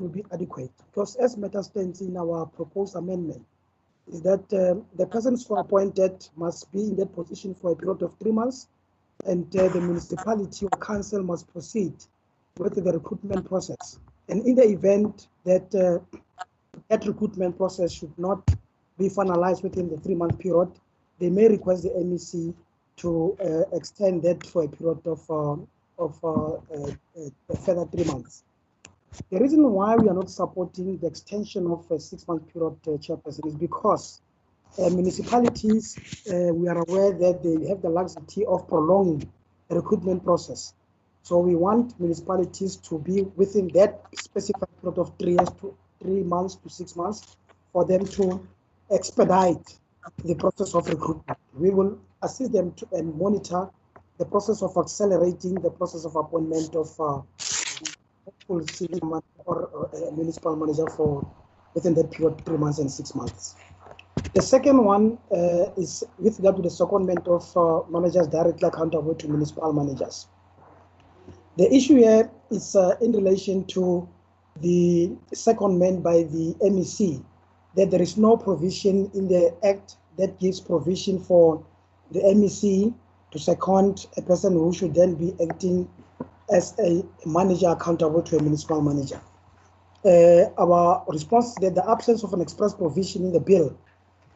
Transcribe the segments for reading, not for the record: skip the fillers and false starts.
will be adequate, because as matter stands in our proposed amendment, is that the persons who are appointed must be in that position for a period of 3 months, and the municipality or council must proceed with the recruitment process. And in the event that that recruitment process should not be finalized within the 3-month period, they may request the MEC to extend that for a period of a further 3 months. The reason why we are not supporting the extension of a 6-month period, Chairperson, is because municipalities, we are aware that they have the luxury of prolonging the recruitment process. So we want municipalities to be within that specific period of 3 months to 6 months for them to expedite the process of recruitment. We will assist them to and monitor the process of accelerating the process of appointment of full city or municipal manager for within that period, 3 months and 6 months. The second one is with regard to the secondment of managers directly accountable to municipal managers. The issue here is in relation to the secondment by the MEC, that there is no provision in the Act that gives provision for the MEC to second a person who should then be acting as a manager accountable to a municipal manager. Our response is that the absence of an express provision in the bill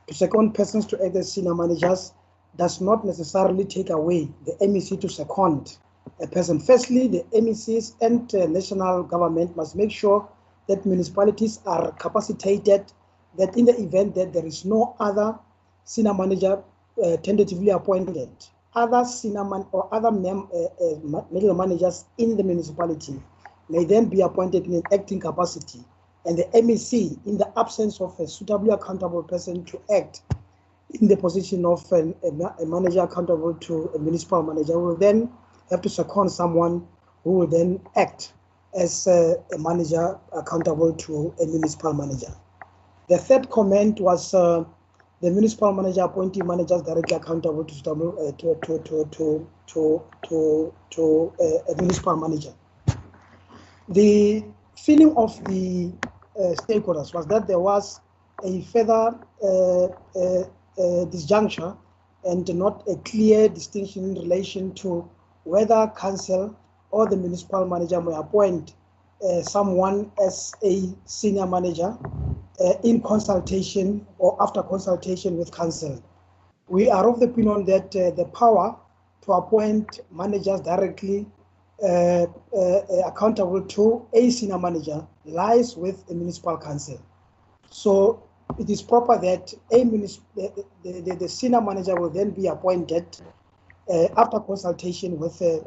to second persons to act as senior managers does not necessarily take away the MEC to second a person. Firstly, the MECs and national government must make sure that municipalities are capacitated, that in the event that there is no other senior manager tentatively appointed, other senior or other middle managers in the municipality may then be appointed in an acting capacity, and the MEC, in the absence of a suitably accountable person to act in the position of a manager accountable to a municipal manager, will then have to second someone who will then act as a manager accountable to a municipal manager. The third comment was the municipal manager appointing managers directly accountable to a municipal manager. The feeling of the stakeholders was that there was a further disjuncture and not a clear distinction in relation to whether council or the municipal manager may appoint someone as a senior manager in consultation or after consultation with council. We are of the opinion that the power to appoint managers directly accountable to a senior manager lies with the municipal council. So it is proper that the senior manager will then be appointed after consultation with the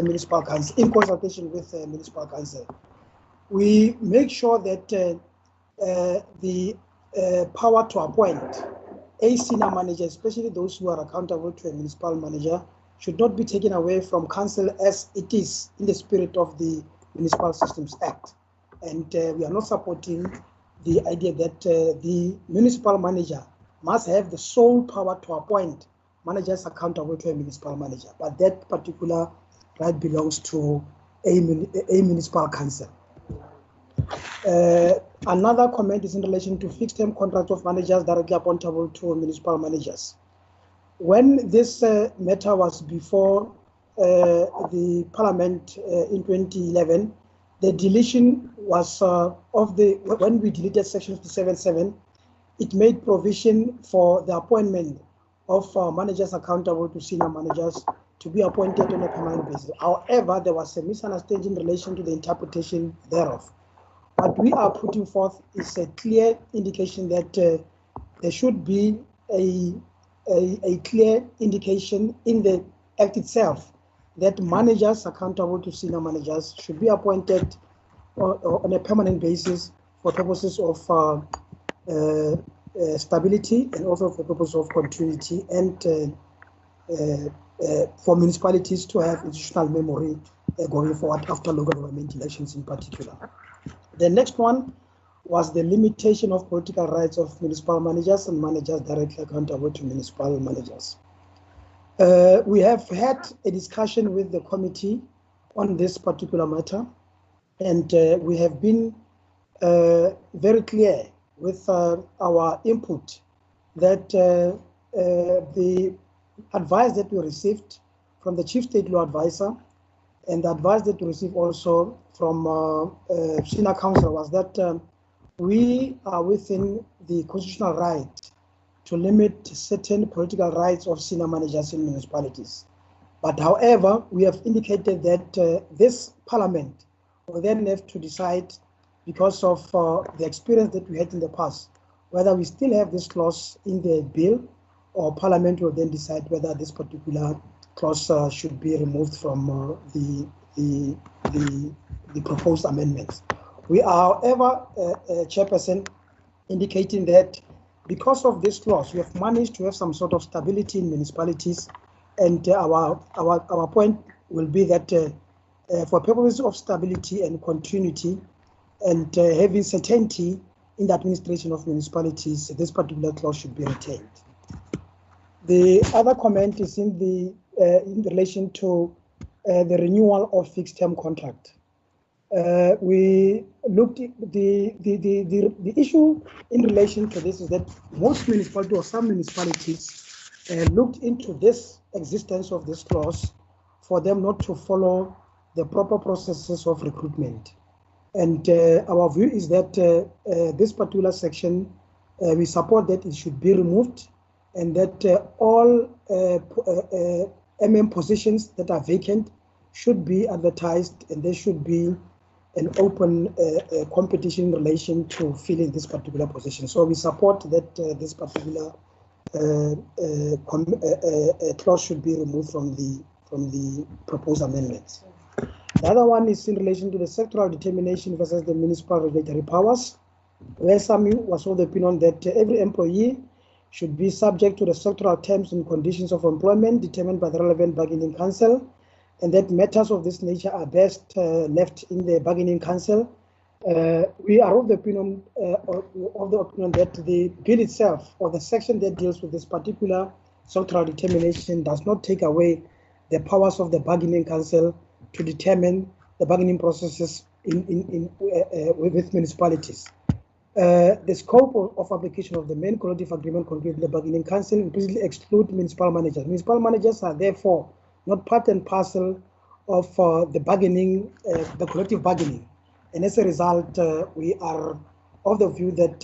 municipal council, in consultation with the municipal council. We make sure that the power to appoint a senior manager, especially those who are accountable to a municipal manager, should not be taken away from council as it is in the spirit of the Municipal Systems Act. And we are not supporting the idea that the municipal manager must have the sole power to appoint managers accountable to a municipal manager, but that particular right belongs to a municipal council. Another comment is in relation to fixed-term contract of managers directly accountable to municipal managers. When this matter was before the Parliament in 2011, the deletion was when we deleted Section 57.7, it made provision for the appointment of managers accountable to senior managers to be appointed on a permanent basis. However, there was a misunderstanding in relation to the interpretation thereof. What we are putting forth is a clear indication that there should be a clear indication in the Act itself that managers accountable to senior managers should be appointed on a permanent basis for purposes of stability and also for purposes of continuity and for municipalities to have institutional memory going forward after local government elections in particular. The next one was the limitation of political rights of municipal managers and managers directly accountable to municipal managers. We have had a discussion with the committee on this particular matter, And we have been very clear with our input that the advice that we received from the Chief State Law Advisor and the advice that we received also from Senior Counsel was that we are within the constitutional right to limit certain political rights of senior managers in municipalities. But however, we have indicated that this parliament will then have to decide, because of the experience that we had in the past, whether we still have this clause in the bill, or parliament will then decide whether this particular clause should be removed from the proposed amendments. We are, however, Chairperson, indicating that because of this clause, we have managed to have some sort of stability in municipalities, and our point will be that for purposes of stability and continuity and having certainty in the administration of municipalities, this particular clause should be retained. The other comment is in relation to the renewal of fixed-term contract. We looked at the issue in relation to this is that most municipalities, or some municipalities, looked into this existence of this clause for them not to follow the proper processes of recruitment. And our view is that this particular section, we support that it should be removed, and that all MM positions that are vacant should be advertised, and there should be an open competition in relation to filling this particular position. So we support that this particular clause should be removed from the proposed amendments. The other one is in relation to the sectoral determination versus the municipal regulatory powers, where some was of the opinion that every employee should be subject to the sectoral terms and conditions of employment determined by the relevant bargaining council, and that matters of this nature are best left in the bargaining council. We are of the opinion that the bill itself, or the section that deals with this particular sectoral determination, does not take away the powers of the bargaining council to determine the bargaining processes with municipalities. The scope of application of the main collective agreement concluded in the bargaining council implicitly exclude municipal managers. Municipal managers are therefore not part and parcel of the bargaining, the collective bargaining. And as a result, we are of the view that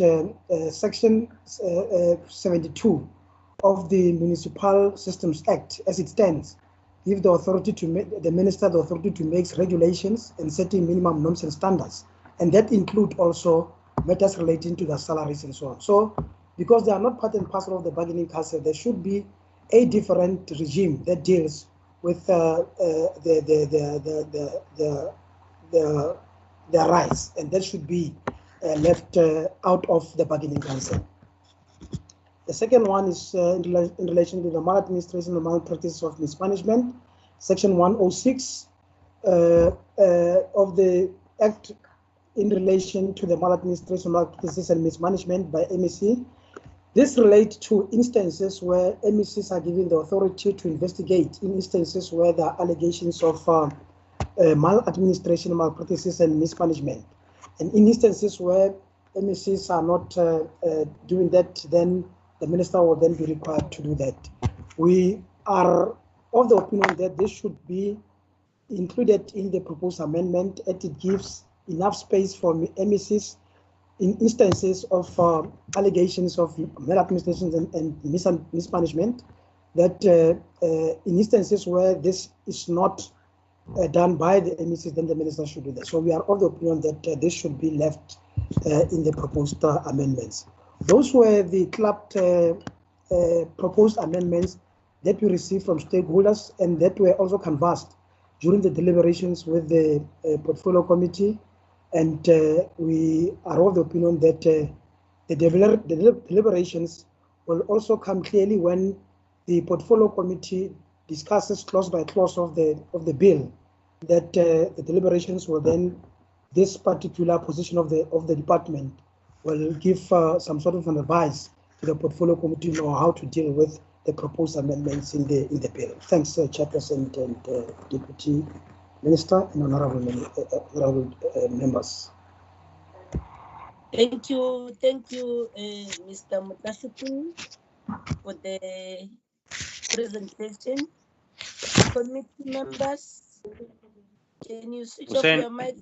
Section 72 of the Municipal Systems Act, as it stands, give the authority to make the minister the authority to make regulations and setting minimum norms and standards, and that include also matters relating to the salaries and so on. So, because they are not part and parcel of the bargaining council, there should be a different regime that deals with their rights, and that should be left out of the bargaining council. The second one is in relation to the maladministration and malpractice of mismanagement, Section 106 of the Act in relation to the maladministration, malpractices and mismanagement by MEC. This relates to instances where MECs are given the authority to investigate in instances where there are allegations of maladministration, malpractices and mismanagement. And in instances where MECs are not doing that, then the minister will then be required to do that. We are of the opinion that this should be included in the proposed amendment, as it gives enough space for MECs in instances of allegations of maladministration and mismanagement, that in instances where this is not done by the MECs, then the minister should do that. So we are of the opinion that this should be left in the proposed amendments. Those were the clubbed proposed amendments that we received from stakeholders, and that were also canvassed during the deliberations with the portfolio committee. And we are of the opinion that the deliberations will also come clearly when the portfolio committee discusses clause by clause of the bill, that the deliberations will then, this particular position of the department will give some sort of an advice to the portfolio committee on how to deal with the proposed amendments in the bill. Thanks, Chairperson and Deputy Minister and honorable members. Thank you, Mr. Mutashuku, for the presentation. Committee members, can you switch off your mic?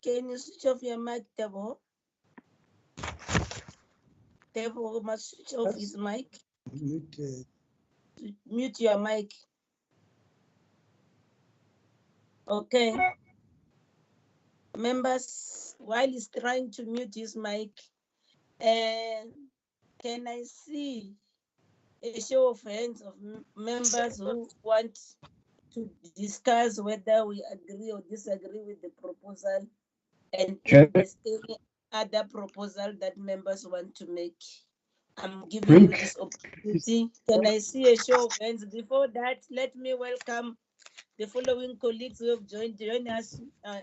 Can you switch off your mic, Tebo? Tebo must switch off his mic. Mute your mic. Okay. Members, while he's trying to mute his mic, can I see a show of hands of members who want to discuss whether we agree or disagree with the proposal, and if there's any other proposal that members want to make? I'm giving you this opportunity. Can I see a show of hands? Before that, let me welcome the following colleagues who have joined us: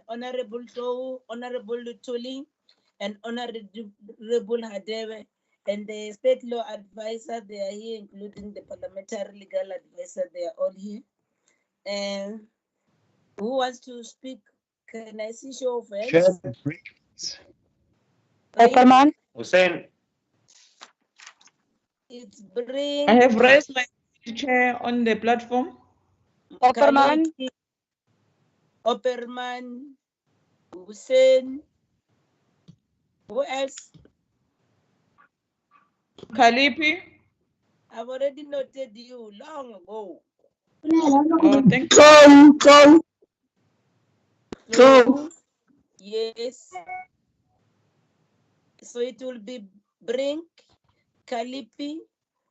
Honorable Tou, Honorable Tuli, and Honorable Hadebe, and the state law advisor. They are here, including the parliamentary legal advisor. They are all here. And who wants to speak? Can I see show of hands? Opperman. Hussein. It's Bring. I have raised my chair on the platform. Opperman. Opperman. Hussein. Who else? Kalipi. I've already noted you long ago. Oh, thank you. So, yes. So it will be Brink, Kalipi,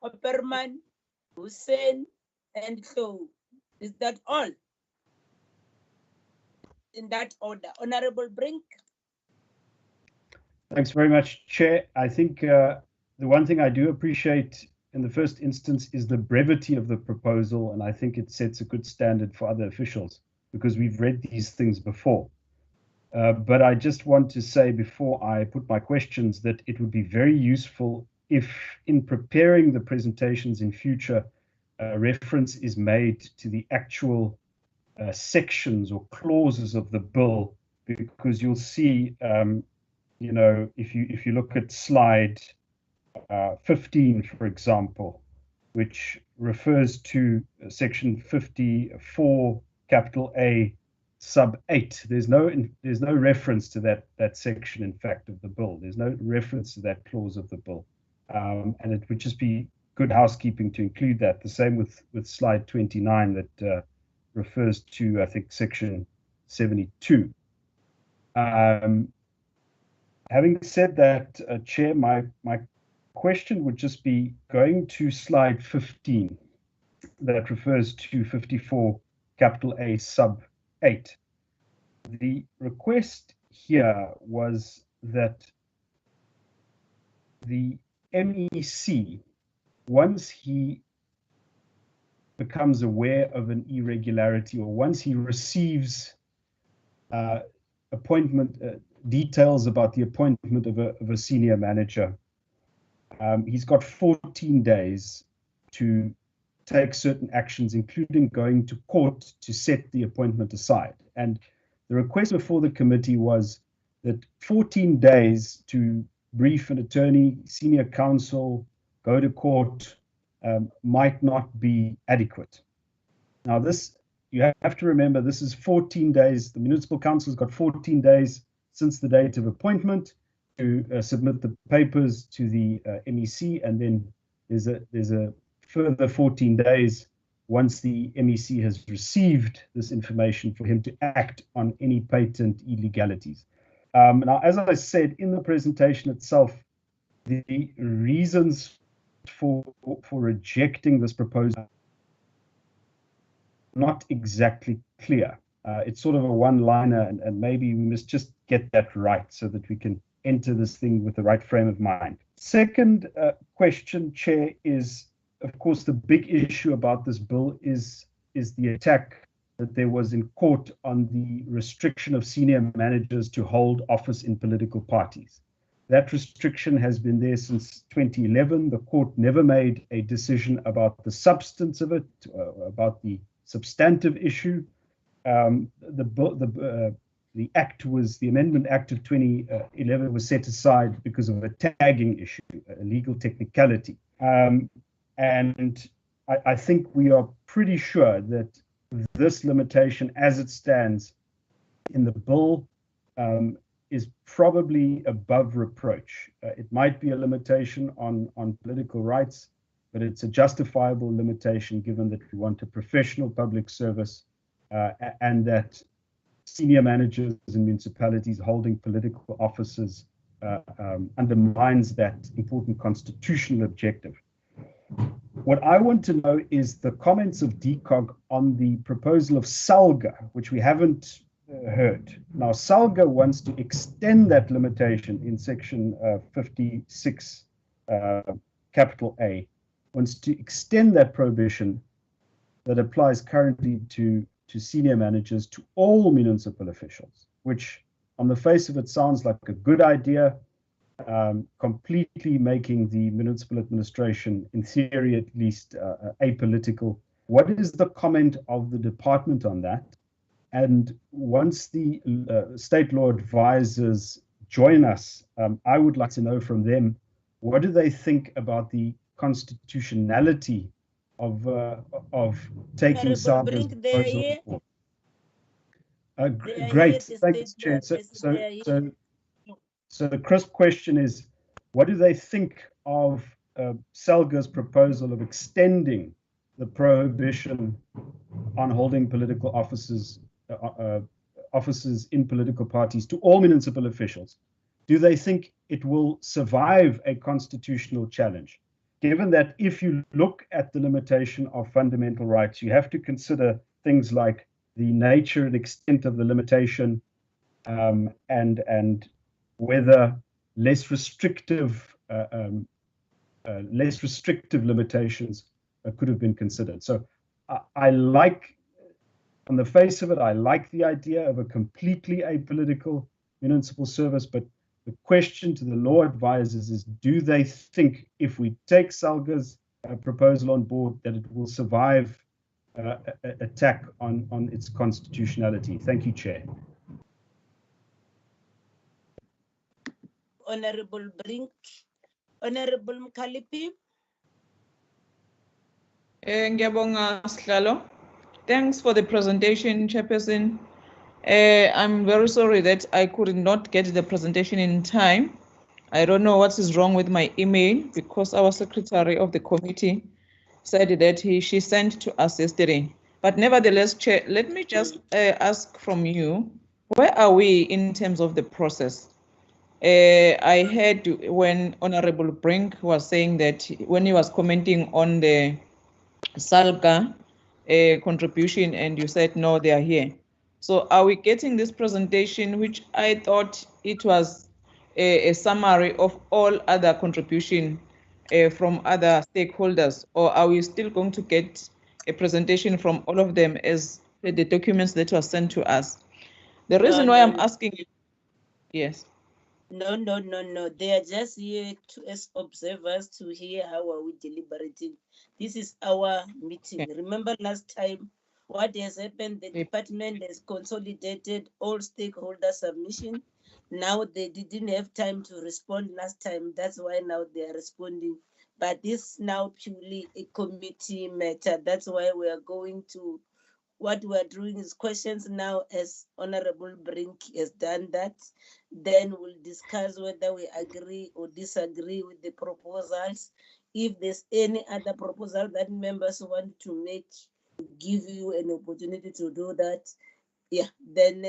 Opperman, Hussein, and Tou. Is that all? In that order. Honorable Brink. Thanks very much, Chair. I think the one thing I do appreciate in the first instance is the brevity of the proposal, and I think it sets a good standard for other officials because we've read these things before. But I just want to say before I put my questions that it would be very useful if in preparing the presentations in future, reference is made to the actual sections or clauses of the bill, because you'll see, you know, if you look at slide 15, for example, which refers to section 54, capital A, sub 8. There's no reference to that section, in fact, of the bill. There's no reference to that clause of the bill, and it would just be good housekeeping to include that. The same with slide 29 that refers to, I think, section 72. Having said that, Chair, my question would just be going to slide 15 that refers to 54 capital A sub 8. The request here was that the MEC, once he becomes aware of an irregularity or once he receives appointment details about the appointment of a senior manager, he's got 14 days to take certain actions, including going to court to set the appointment aside. And the request before the committee was that 14 days to brief an attorney, senior counsel, go to court, might not be adequate. Now, this, you have to remember, this is 14 days. The Municipal Council's got 14 days since the date of appointment to submit the papers to the MEC, and then there's a further 14 days once the MEC has received this information for him to act on any patent illegalities. Now, as I said in the presentation itself, the reasons for rejecting this proposal are not exactly clear. It's sort of a one-liner, and maybe we must just get that right so that we can enter this thing with the right frame of mind. Second question, Chair, is, of course, the big issue about this bill is the attack that there was in court on the restriction of senior managers to hold office in political parties. That restriction has been there since 2011. The court never made a decision about the substance of it, about the substantive issue. the Amendment Act of 2011 was set aside because of a tagging issue, a legal technicality. And I think we are pretty sure that this limitation as it stands in the bill is probably above reproach. It might be a limitation on political rights, but it's a justifiable limitation given that we want a professional public service and that senior managers in municipalities holding political offices undermines that important constitutional objective. What I want to know is the comments of DCOG on the proposal of SALGA, which we haven't heard. Now, SALGA wants to extend that limitation in section 56, capital A, wants to extend that prohibition that applies currently to senior managers to all municipal officials, which on the face of it sounds like a good idea, completely making the municipal administration, in theory at least, apolitical. What is the comment of the department on that? And once the state law advisors join us, I would like to know from them, what do they think about the constitutionality of taking SALGA's proposal? Great, thanks, Chair. So the crisp question is, what do they think of SALGA's proposal of extending the prohibition on holding political offices in political parties to all municipal officials? Do they think it will survive a constitutional challenge? Given that if you look at the limitation of fundamental rights, you have to consider things like the nature and extent of the limitation, and whether less restrictive limitations could have been considered. So I like, on the face of it, I like the idea of a completely apolitical municipal service, but the question to the law advisors is, do they think if we take SALGA's proposal on board that it will survive attack on its constitutionality? Thank you, Chair. Honorable Brink, Honorable Mkalipi. Ngiyabonga, Sihlalo. Thanks for the presentation, Chairperson. I'm very sorry that I could not get the presentation in time. I don't know what is wrong with my email, because our secretary of the committee said that she sent to us yesterday. But nevertheless, Chair, let me just ask from you, where are we in terms of the process? I heard when Honorable Brink was saying that when he was commenting on the SALGA contribution, and you said, no, they are here. So are we getting this presentation, which I thought it was a summary of all other contribution from other stakeholders, or are we still going to get a presentation from all of them as the documents that were sent to us? The reason why I'm asking you, yes. No. They are just here as observers to hear how are we deliberating. This is our meeting. Okay. Remember last time, what has happened? The department has consolidated all stakeholder submission. Now they didn't have time to respond last time. That's why now they are responding. But this now purely a committee matter. That's why we are going to, what we are doing is questions now, as Honorable Brink has done that. Then we'll discuss whether we agree or disagree with the proposals. If there's any other proposal that members want to make, give you an opportunity to do that. Yeah, then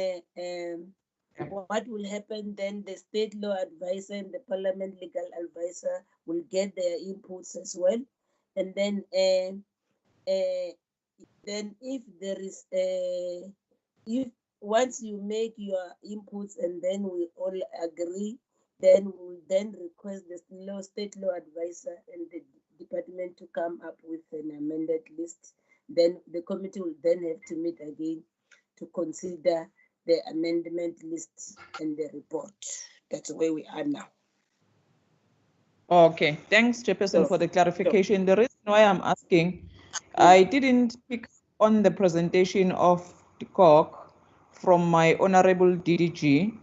what will happen then, the state law advisor and the parliament legal advisor will get their inputs as well. And then if there is if once you make your inputs and then we all agree, then we'll then request the state law advisor and the department to come up with an amended list. Then the committee will then have to meet again to consider the amendment list and the report. That's where we are now. Okay, thanks, Chairperson, for the clarification. The reason why I'm asking, I didn't pick on the presentation of Cock from my Honorable DDG,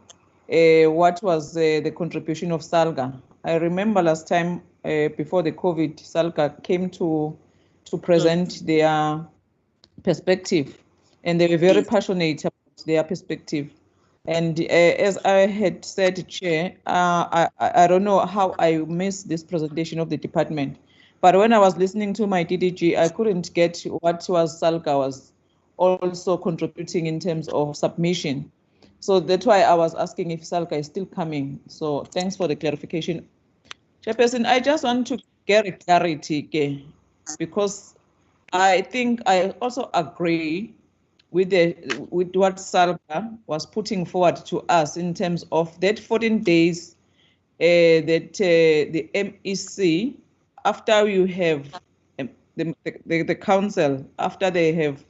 what was the contribution of SALGA. I remember last time before the COVID, SALGA came to present their perspective, and they were very passionate about their perspective. And as I had said, Chair, I don't know how I missed this presentation of the department, but when I was listening to my DDG, I couldn't get what was SALGA was also contributing in terms of submission. So that's why I was asking if SALGA is still coming. So thanks for the clarification. Chairperson, I just want to get a clarity, because I think I also agree with what SALGA was putting forward to us in terms of that 14 days that the MEC, after you have the council, after they have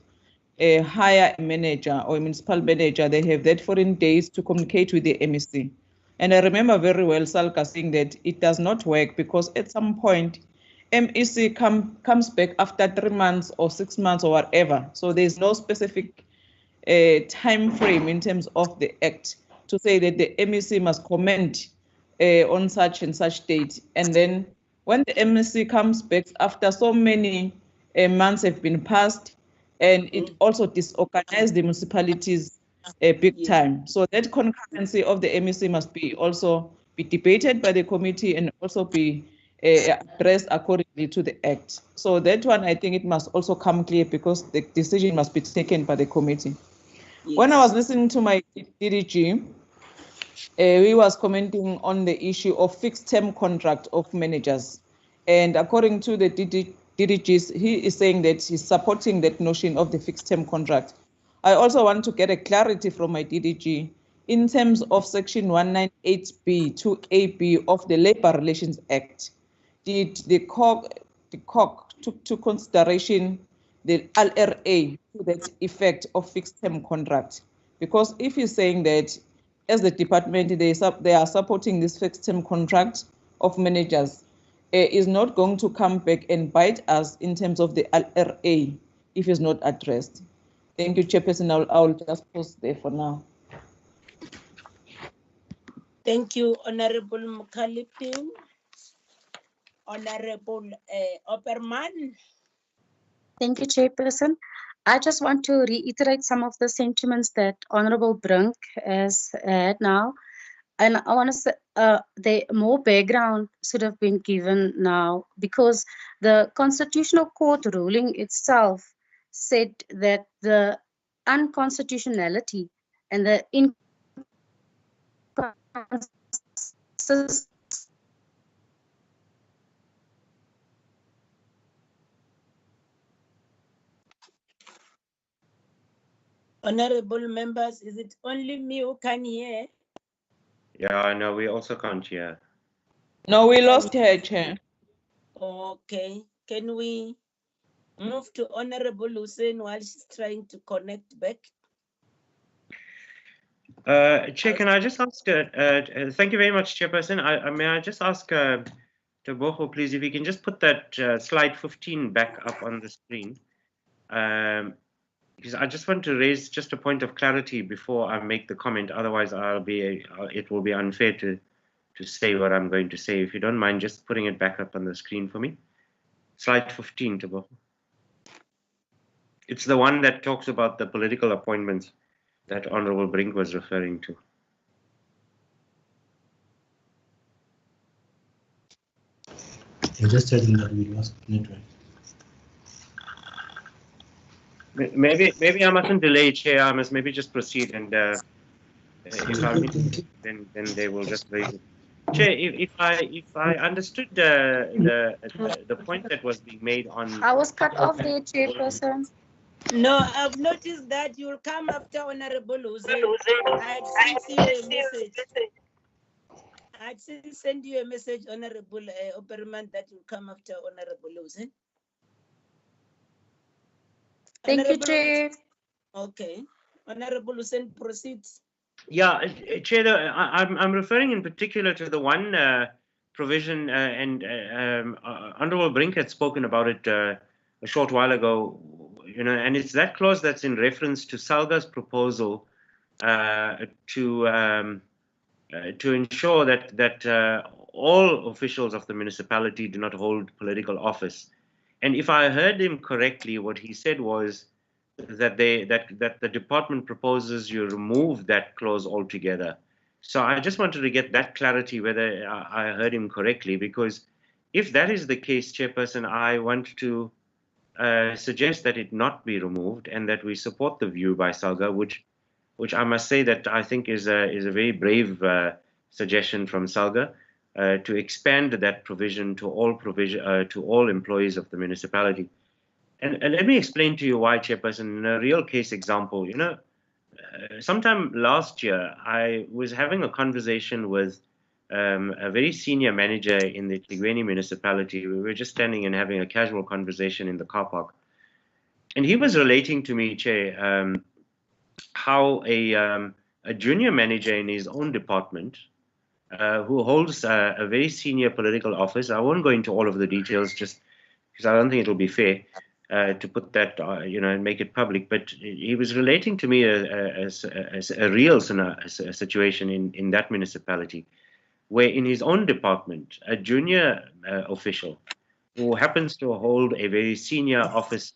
hire a manager or a municipal manager, they have that 14 days to communicate with the MEC. And I remember very well SALGA saying that it does not work because at some point MEC comes back after 3 months or 6 months or whatever. So there's no specific time frame in terms of the act to say that the MEC must comment on such and such date. And then when the MEC comes back after so many months have been passed, and it also disorganized the municipalities big time. So that concurrency of the MEC must be also be debated by the committee and also be addressed accordingly to the act. So that one, I think it must also come clear because the decision must be taken by the committee. Yes. When I was listening to my DDG, we was commenting on the issue of fixed term contract of managers. And according to the DDGs, he is saying that he's supporting that notion of the fixed term contract. I also want to get a clarity from my DDG in terms of section 198B to AB of the Labor Relations Act. Did the COC took to consideration the LRA to that effect of fixed term contract? Because if he's saying that as the department, they are supporting this fixed term contract of managers, is not going to come back and bite us in terms of the LRA if it's not addressed. Thank you, Chairperson. I'll just pause there for now. Thank you, Honorable Mukhalipin. Honorable Opperman. Thank you, Chairperson. I just want to reiterate some of the sentiments that Honorable Brink has had now. And I want to say the more background should have been given now, because the Constitutional Court ruling itself said that the unconstitutionality and the inconsistency Honorable members, is it only me who can hear? Yeah, no, we also can't hear. No, we lost her, Chair. Okay, can we move to Honorable Hussein while she's trying to connect back? Chair, can I just ask, thank you very much, Chairperson. May I just ask Tebogo, please, if you can just put that slide 15 back up on the screen. Because I just want to raise just a point of clarity before I make the comment. Otherwise, it will be unfair to say what I'm going to say. If you don't mind just putting it back up on the screen for me. Slide 15, Tebogo. It's the one that talks about the political appointments that Honorable Brink was referring to. You're just telling that we lost network. Maybe I mustn't delay, Chair. I must maybe just proceed, and if I miss, then they will just raise it. Chair, if I understood the point that was being made on. I was cut off there, Chairperson. No, I've noticed that you'll come after Honorable Hussein. I send you a message, Honorable Opperman, that will come after Honorable Hussein. Thank you, Chair. Okay. Honorable Hussein, proceeds. Yeah, Chair, I'm referring in particular to the one provision, and Honorable Brink had spoken about it a short while ago, you know, and it's that clause that's in reference to SALGA's proposal to ensure that all officials of the municipality do not hold political office. And if I heard him correctly, what he said was that the department proposes you remove that clause altogether. So I just wanted to get that clarity whether I heard him correctly, because if that is the case, Chairperson, I want to suggest that it not be removed and that we support the view by SALGA, which I must say that I think is a very brave suggestion from SALGA to expand that provision to all employees of the municipality. And let me explain to you why, Chairperson, in a real case example. You know, sometime last year, I was having a conversation with a very senior manager in the Tigweni municipality. We were just standing and having a casual conversation in the car park. And he was relating to me, Chair, how a junior manager in his own department who holds a very senior political office, I won't go into all of the details just because I don't think it'll be fair to put that, you know, and make it public. But he was relating to me as a real situation in that municipality, where in his own department, a junior official who happens to hold a very senior office,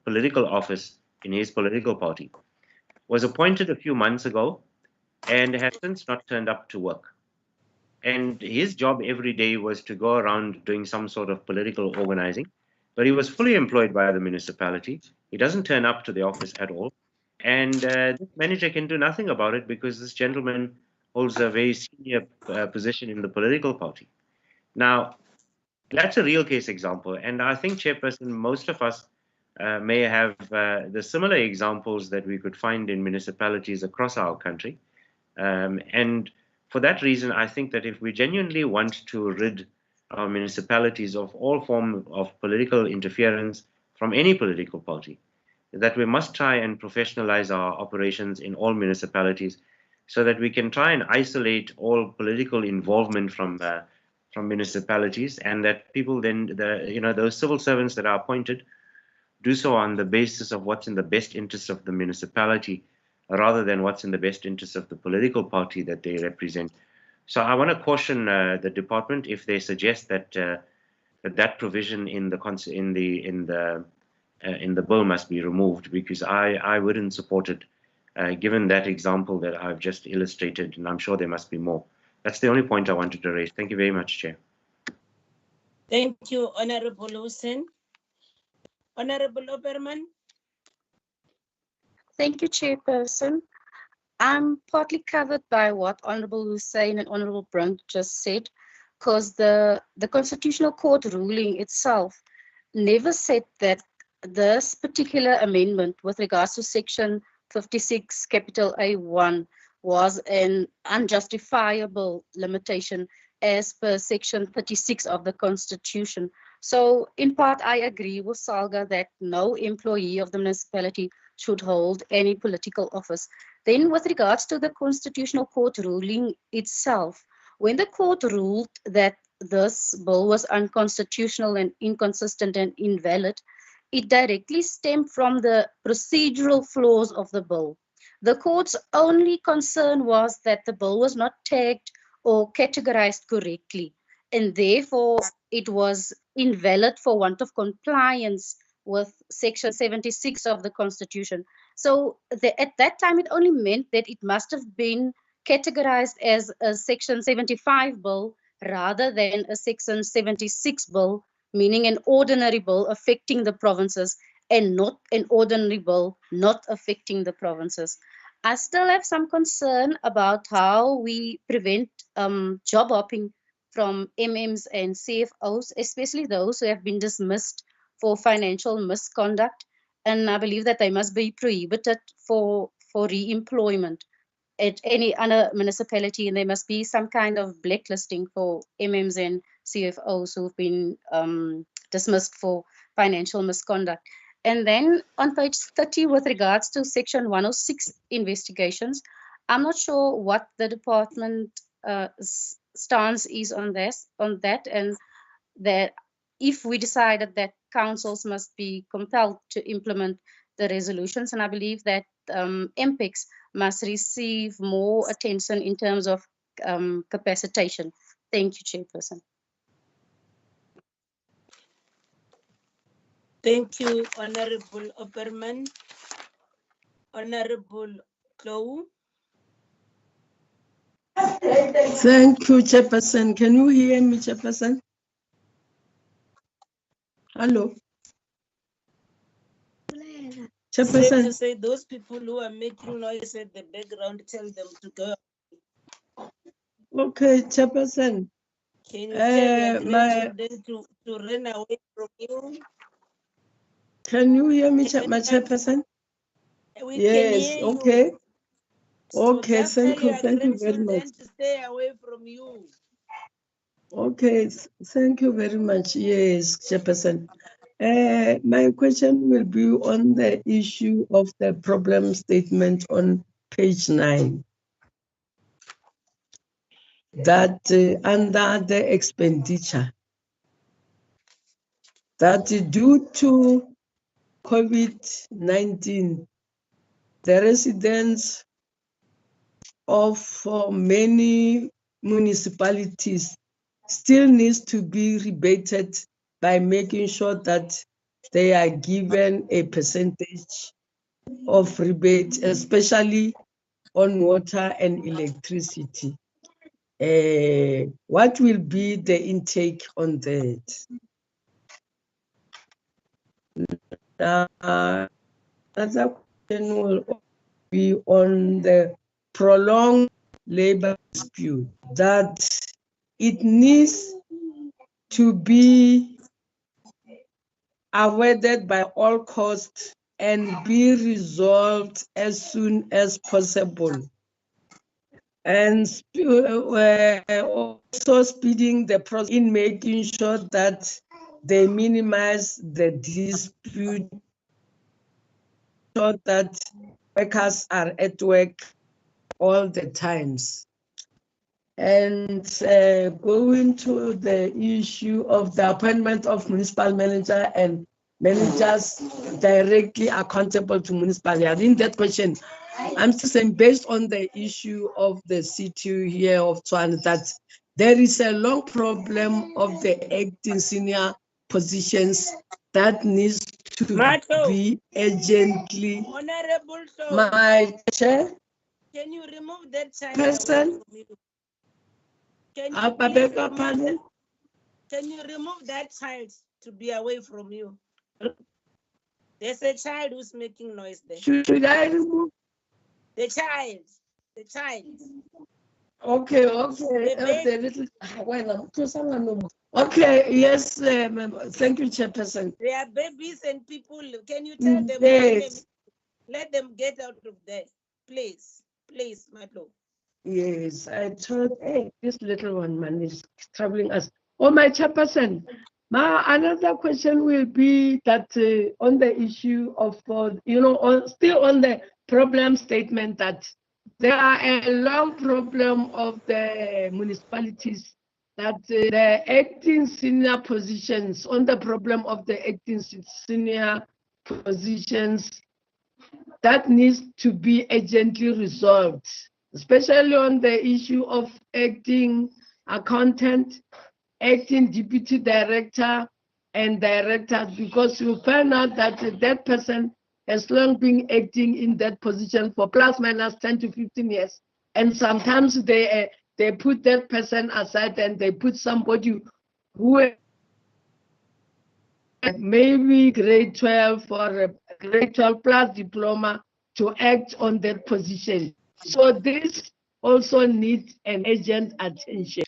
political office in his political party, was appointed a few months ago and has since not turned up to work. And his job every day was to go around doing some sort of political organizing, but he was fully employed by the municipality. He doesn't turn up to the office at all. And this manager can do nothing about it because this gentleman holds a very senior position in the political party. Now, that's a real case example. And I think, Chairperson, most of us may have the similar examples that we could find in municipalities across our country. And for that reason, I think that if we genuinely want to rid our municipalities of all form of political interference from any political party, that we must try and professionalize our operations in all municipalities so that we can try and isolate all political involvement from municipalities, and that people then, you know, those civil servants that are appointed do so on the basis of what's in the best interest of the municipality, rather than what's in the best interest of the political party that they represent. So I want to caution the department if they suggest that that provision in the bill must be removed, because I wouldn't support it, given that example that I've just illustrated, and I'm sure there must be more. That's the only point I wanted to raise. Thank you very much, Chair. Thank you, Honorable Hussein. Honorable Oberman. Thank you, Chairperson. I'm partly covered by what Honorable Hussein and Honorable Brunk just said, because the Constitutional Court ruling itself never said that this particular amendment with regards to Section 56, capital A1, was an unjustifiable limitation as per Section 36 of the Constitution. So in part, I agree with Salga that no employee of the municipality should hold any political office. Then with regards to the Constitutional Court ruling itself, when the court ruled that this bill was unconstitutional and inconsistent and invalid, it directly stemmed from the procedural flaws of the bill. The court's only concern was that the bill was not tagged or categorized correctly, and therefore it was invalid for want of compliance with Section 76 of the Constitution. So at that time, it only meant that it must have been categorized as a Section 75 bill rather than a Section 76 bill, meaning an ordinary bill affecting the provinces and not an ordinary bill not affecting the provinces. I still have some concern about how we prevent job hopping from MMs and CFOs, especially those who have been dismissed for financial misconduct. And I believe that they must be prohibited for re-employment at any other municipality, and there must be some kind of blacklisting for MMs and CFOs who've been dismissed for financial misconduct. And then on page 30, with regards to Section 106 investigations, I'm not sure what the department stance is on that, and that if we decided that councils must be compelled to implement the resolutions. And I believe that MPEX must receive more attention in terms of capacitation. Thank you, Chairperson. Thank you, Honorable Opperman. Honorable Clow. Thank you, Chairperson. Can you hear me, Chairperson? Hello. Chairperson. Say those people who are making noise at the background, tell them to go. Okay, Chairperson. Can you tell your grandchildren to run away from you? Can you hear me, my Chairperson? We yes, can hear okay. You. Okay, so thank you very much. To stay away from you. Okay, thank you very much. Yes, Chairperson. My question will be on the issue of the problem statement on page 9. That under the expenditure, that due to COVID-19, the residents of many municipalities still needs to be rebated by making sure that they are given a percentage of rebate, especially on water and electricity. What will be the intake on that? Another question will be on the prolonged labor dispute, that it needs to be avoided by all costs and be resolved as soon as possible. And also speeding the process in making sure that they minimize the dispute, so that workers are at work all the times. And going to the issue of the appointment of municipal manager and managers directly accountable to municipality. I think that question, I'm still saying, based on the issue of the city here of Tshwane, that there is a long problem of the acting senior positions that needs to be urgently. Honorable My chair. Can you remove that child person? Can you remove that child to be away from you? There's a child who's making noise there. Should I remove? The child. Okay. Okay, yes, thank you, Chairperson. They are babies and people. Can you tell them? Yes. Let them get out of there. Please, Matlo. Yes, I thought, hey, this little one, man, is troubling us. Oh, my Chairperson, another question will be that on the issue of, still on the problem statement, that there are a long problem of the municipalities, that the acting senior positions, on the problem of the acting senior positions, that needs to be urgently resolved, especially on the issue of acting accountant, acting deputy director, and directors, because you find out that that person has long been acting in that position for plus minus 10 to 15 years. And sometimes they put that person aside and they put somebody who maybe grade 12 or a grade 12 plus diploma to act on that position. So this also needs an urgent attention.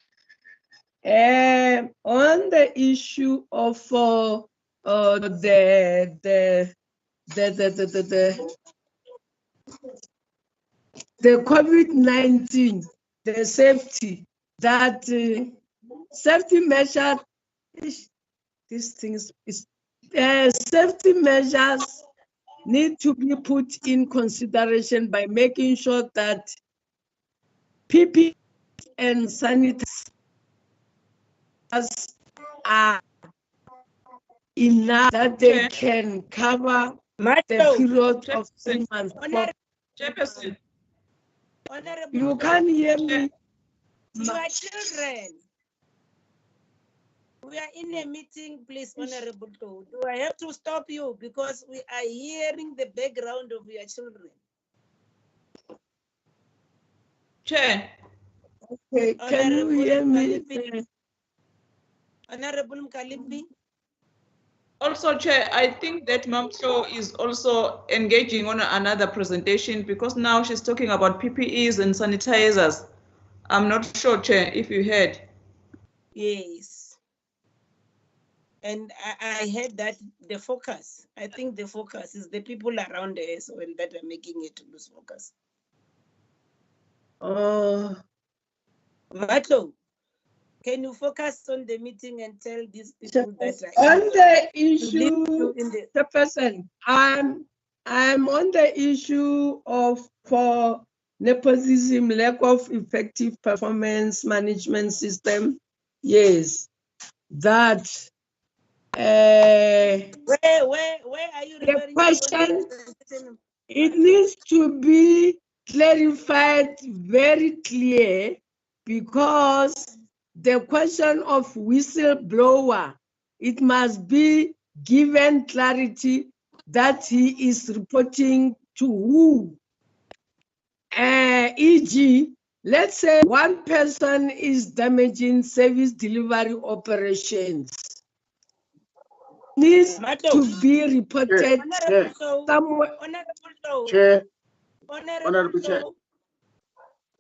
On the issue of the COVID-19, the safety, that safety measures, these things is safety measures need to be put in consideration by making sure that PPE and sanitizers are enough that they Chair. can cover the Mato, period of 3 months. Chairperson. Honorable You Joe, can't hear me. you are children. We are in a meeting, please, Honorable Joe. Do I have to stop you because we are hearing the background of your children? Chair. Okay, can you hear me? Honorable Mkalimbi? Also, Chair, I think that Mamto is also engaging on another presentation because now she's talking about PPEs and sanitizers. I'm not sure, Chair, if you heard. Yes. And I heard that the focus, I think the focus is the people around her as well that are making it to lose focus. Matlo, can you focus on the meeting and tell these people that on the issue, the person, I'm on the issue of for nepotism, lack of effective performance management system. Yes, that. Where are you The referring question, to? it needs to be clarified very clear because the question of whistleblower, it must be given clarity that he is reporting to who. E.g., let's say one person is damaging service delivery operations. Needs to be reported somewhere. Honorable Chair.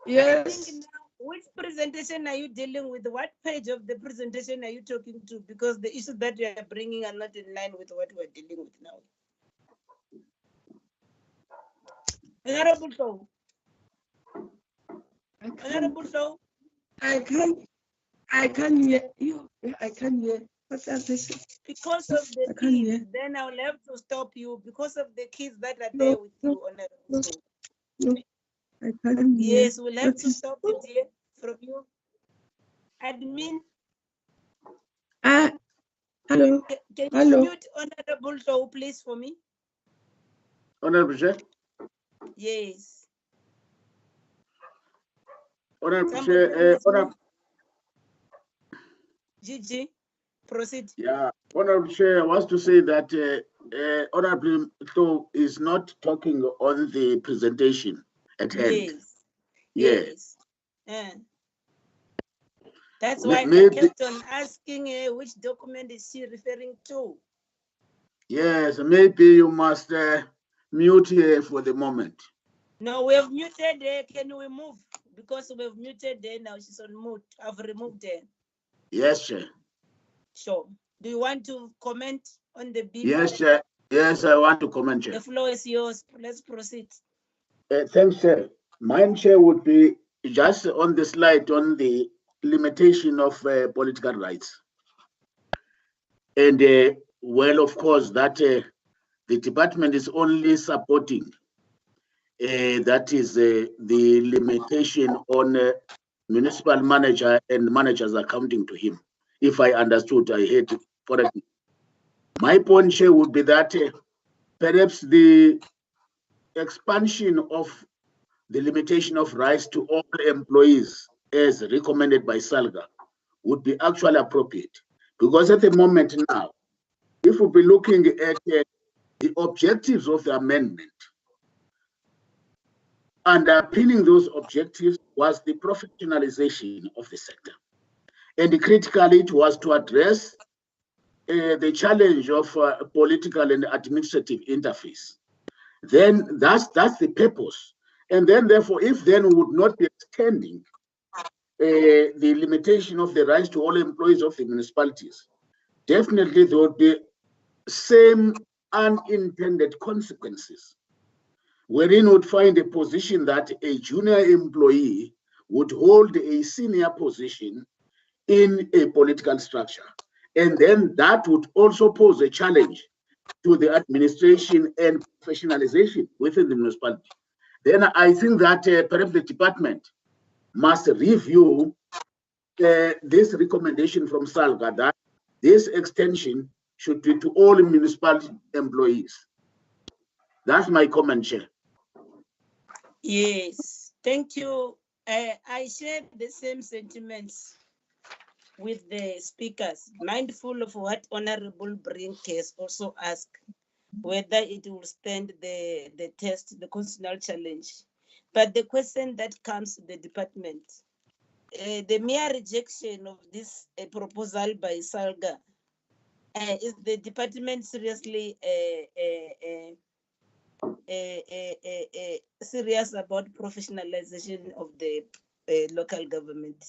Yes. Which presentation are you dealing with? What page of the presentation are you talking to? Because the issues that you are bringing are not in line with what we're dealing with now. Honorable Chair. Honorable Chair. I can't hear you. I can't hear. What are they saying? Because of the kids, then I'll have to stop you because of the kids that are there with you, Honorable Chair. No, I can't hear. Yes, we'll have to stop it here from you. Admin. Hello. Can you Hello. mute Honorable Chair, please, for me? Honorable Chair. Yes. Honorable Chair, Gigi, proceed. Yeah, Honorable Chair, I was to say that Honorable Chair is not talking on the presentation at hand. Yes. That's why I kept on asking which document is she referring to? Yes, maybe you must mute her for the moment. No, we have muted her. Can we move? Because we have muted her now. She's on mute. I've removed her. Yes, Chair. Sure. Do you want to comment on the bill? Yes, Chair. Yes, I want to comment, Chair. The floor is yours. Let's proceed. Thanks, Chair. Mine, Chair, would be just on the slide on the limitation of political rights. And well, of course, that the department is only supporting that is the limitation on municipal manager and managers accounting to him. If I understood, I heard correctly. My point here would be that perhaps the expansion of the limitation of rights to all employees as recommended by SALGA would be actually appropriate. Because at the moment now, if we'll be looking at the objectives of the amendment, underpinning those objectives was the professionalization of the sector. And critically, it was to address the challenge of political and administrative interface. Then that's the purpose. And then therefore, if then we would not be extending the limitation of the rights to all employees of the municipalities, definitely there would be same unintended consequences, wherein would find a position that a junior employee would hold a senior position in a political structure. And then that would also pose a challenge to the administration and professionalization within the municipality. Then I think that perhaps the department must review this recommendation from SALGA that this extension should be to all municipal employees. That's my comment, Chair. Yes, thank you. I share the same sentiments with the speakers, mindful of what Honorable Brink has also asked, whether it will stand the test, the constitutional challenge. But the question that comes to the department, the mere rejection of this proposal by SALGA, is the department seriously serious about professionalization of the local government?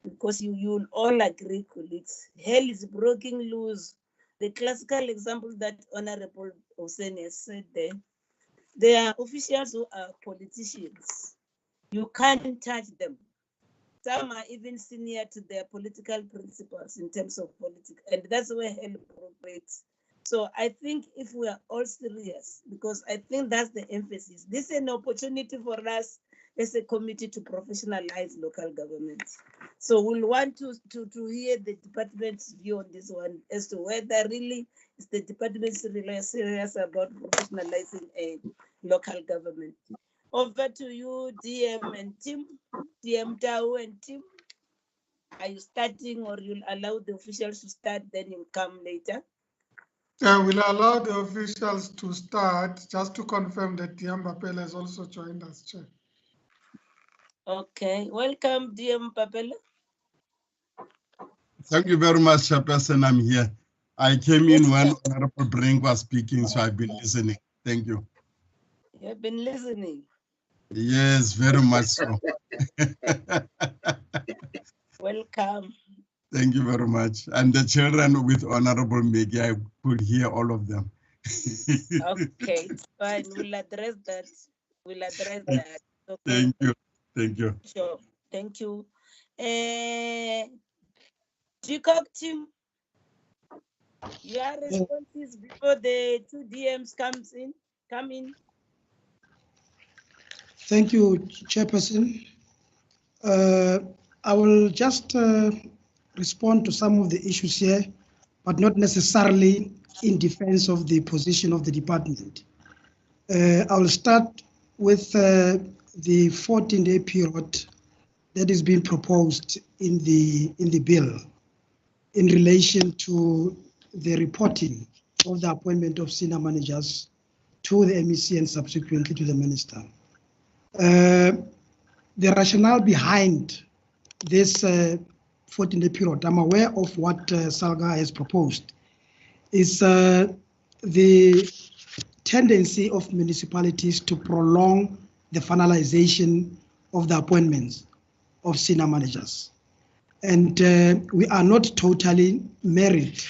Because you will all agree, colleagues, hell is breaking loose. The classical example that Honorable Hussein has said there are officials who are politicians. You can't touch them. Some are even senior to their political principles in terms of politics, and that's where hell breaks. So I think if we are all serious, because I think that's the emphasis, this is an opportunity for us as a committee to professionalize local government. So we'll want to hear the department's view on this one as to whether really is the department serious about professionalizing a local government. Over to you, DM and Tim, DM Tao and Tim. Are you starting, or you'll allow the officials to start, then you'll come later? We'll allow the officials to start, just to confirm that DM Papela has also joined us, Chair. Okay, welcome, DM Papela. Thank you very much, Chairperson. I'm here. I came in when Honorable Brink was speaking, so I've been listening. Thank you. You've been listening. Yes, very much so. Welcome. Thank you very much. And the children with Honorable Maggie, I could hear all of them. Okay, it's fine. We'll address that. We'll address that. Okay. Thank you. Thank you. Sure. Thank you. Jacob, Tim, your responses before the two DMs come in. Thank you, Chairperson. I will just respond to some of the issues here, but not necessarily in defense of the position of the department. I will start with the 14-day period that is being proposed in the bill in relation to the reporting of the appointment of senior managers to the MEC and subsequently to the minister. The rationale behind this 14-day period, I'm aware of what SALGA has proposed, is the tendency of municipalities to prolong the finalization of the appointments of senior managers. And we are not totally married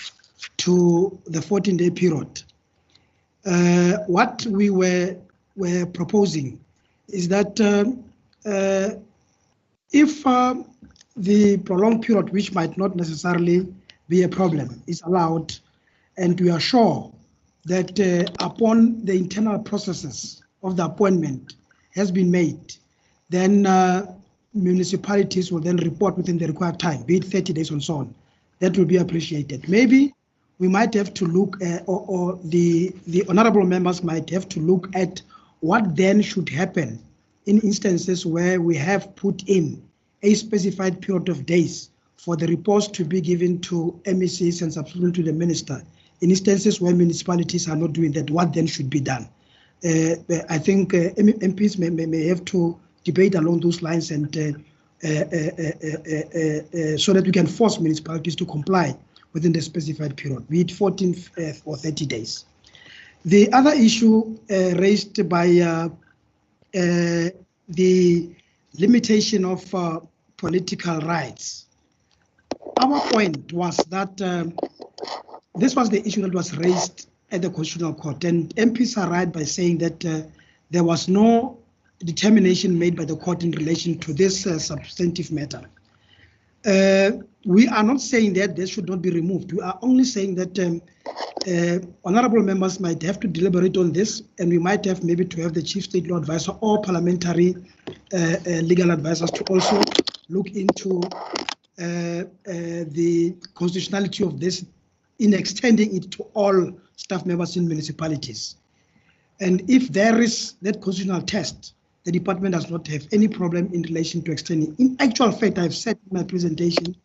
to the 14-day period. What we were proposing is that if the prolonged period, which might not necessarily be a problem, is allowed, and we are sure that upon the internal processes of the appointment has been made, then municipalities will then report within the required time, be it 30 days and so on. That will be appreciated. Maybe we might have to look or the honorable members might have to look at what then should happen in instances where we have put in a specified period of days for the reports to be given to MECs and subsequently to the minister. In instances where municipalities are not doing that, what then should be done? I think MPs may have to debate along those lines, and so that we can force municipalities to comply within the specified period, be it 14 or 30 days. The other issue raised by the limitation of political rights. Our point was that this was the issue that was raised at the Constitutional Court, and MPs are right by saying that there was no determination made by the court in relation to this substantive matter. We are not saying that this should not be removed. We are only saying that honorable members might have to deliberate on this, and we might have maybe to have the chief state law advisor or parliamentary legal advisors to also look into the constitutionality of this in extending it to all staff members in municipalities. And if there is that constitutional test, the department does not have any problem in relation to extending. In actual fact, I've said in my presentation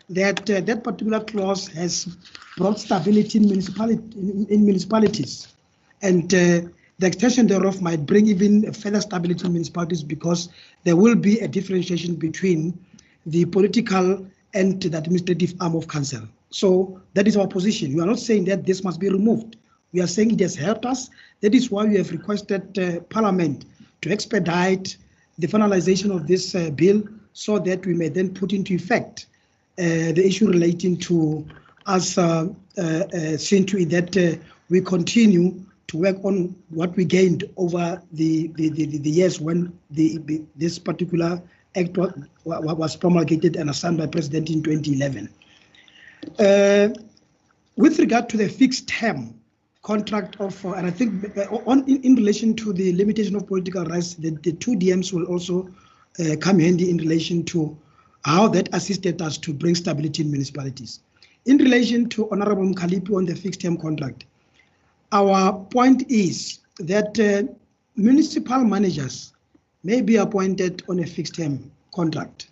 that that particular clause has brought stability in municipalities. And the extension thereof might bring even further stability in municipalities, because there will be a differentiation between the political and the administrative arm of council. So that is our position. We are not saying that this must be removed. We are saying it has helped us. That is why we have requested Parliament to expedite the finalization of this bill, so that we may then put into effect the issue relating to us seeing to it that we continue to work on what we gained over the years when this particular act was promulgated and signed by President in 2011. With regard to the fixed term contract of, and I think in relation to the limitation of political rights, the two DMs will also come handy in relation to how that assisted us to bring stability in municipalities. In relation to Honorable Mkhalipi on the fixed term contract, our point is that municipal managers may be appointed on a fixed term contract,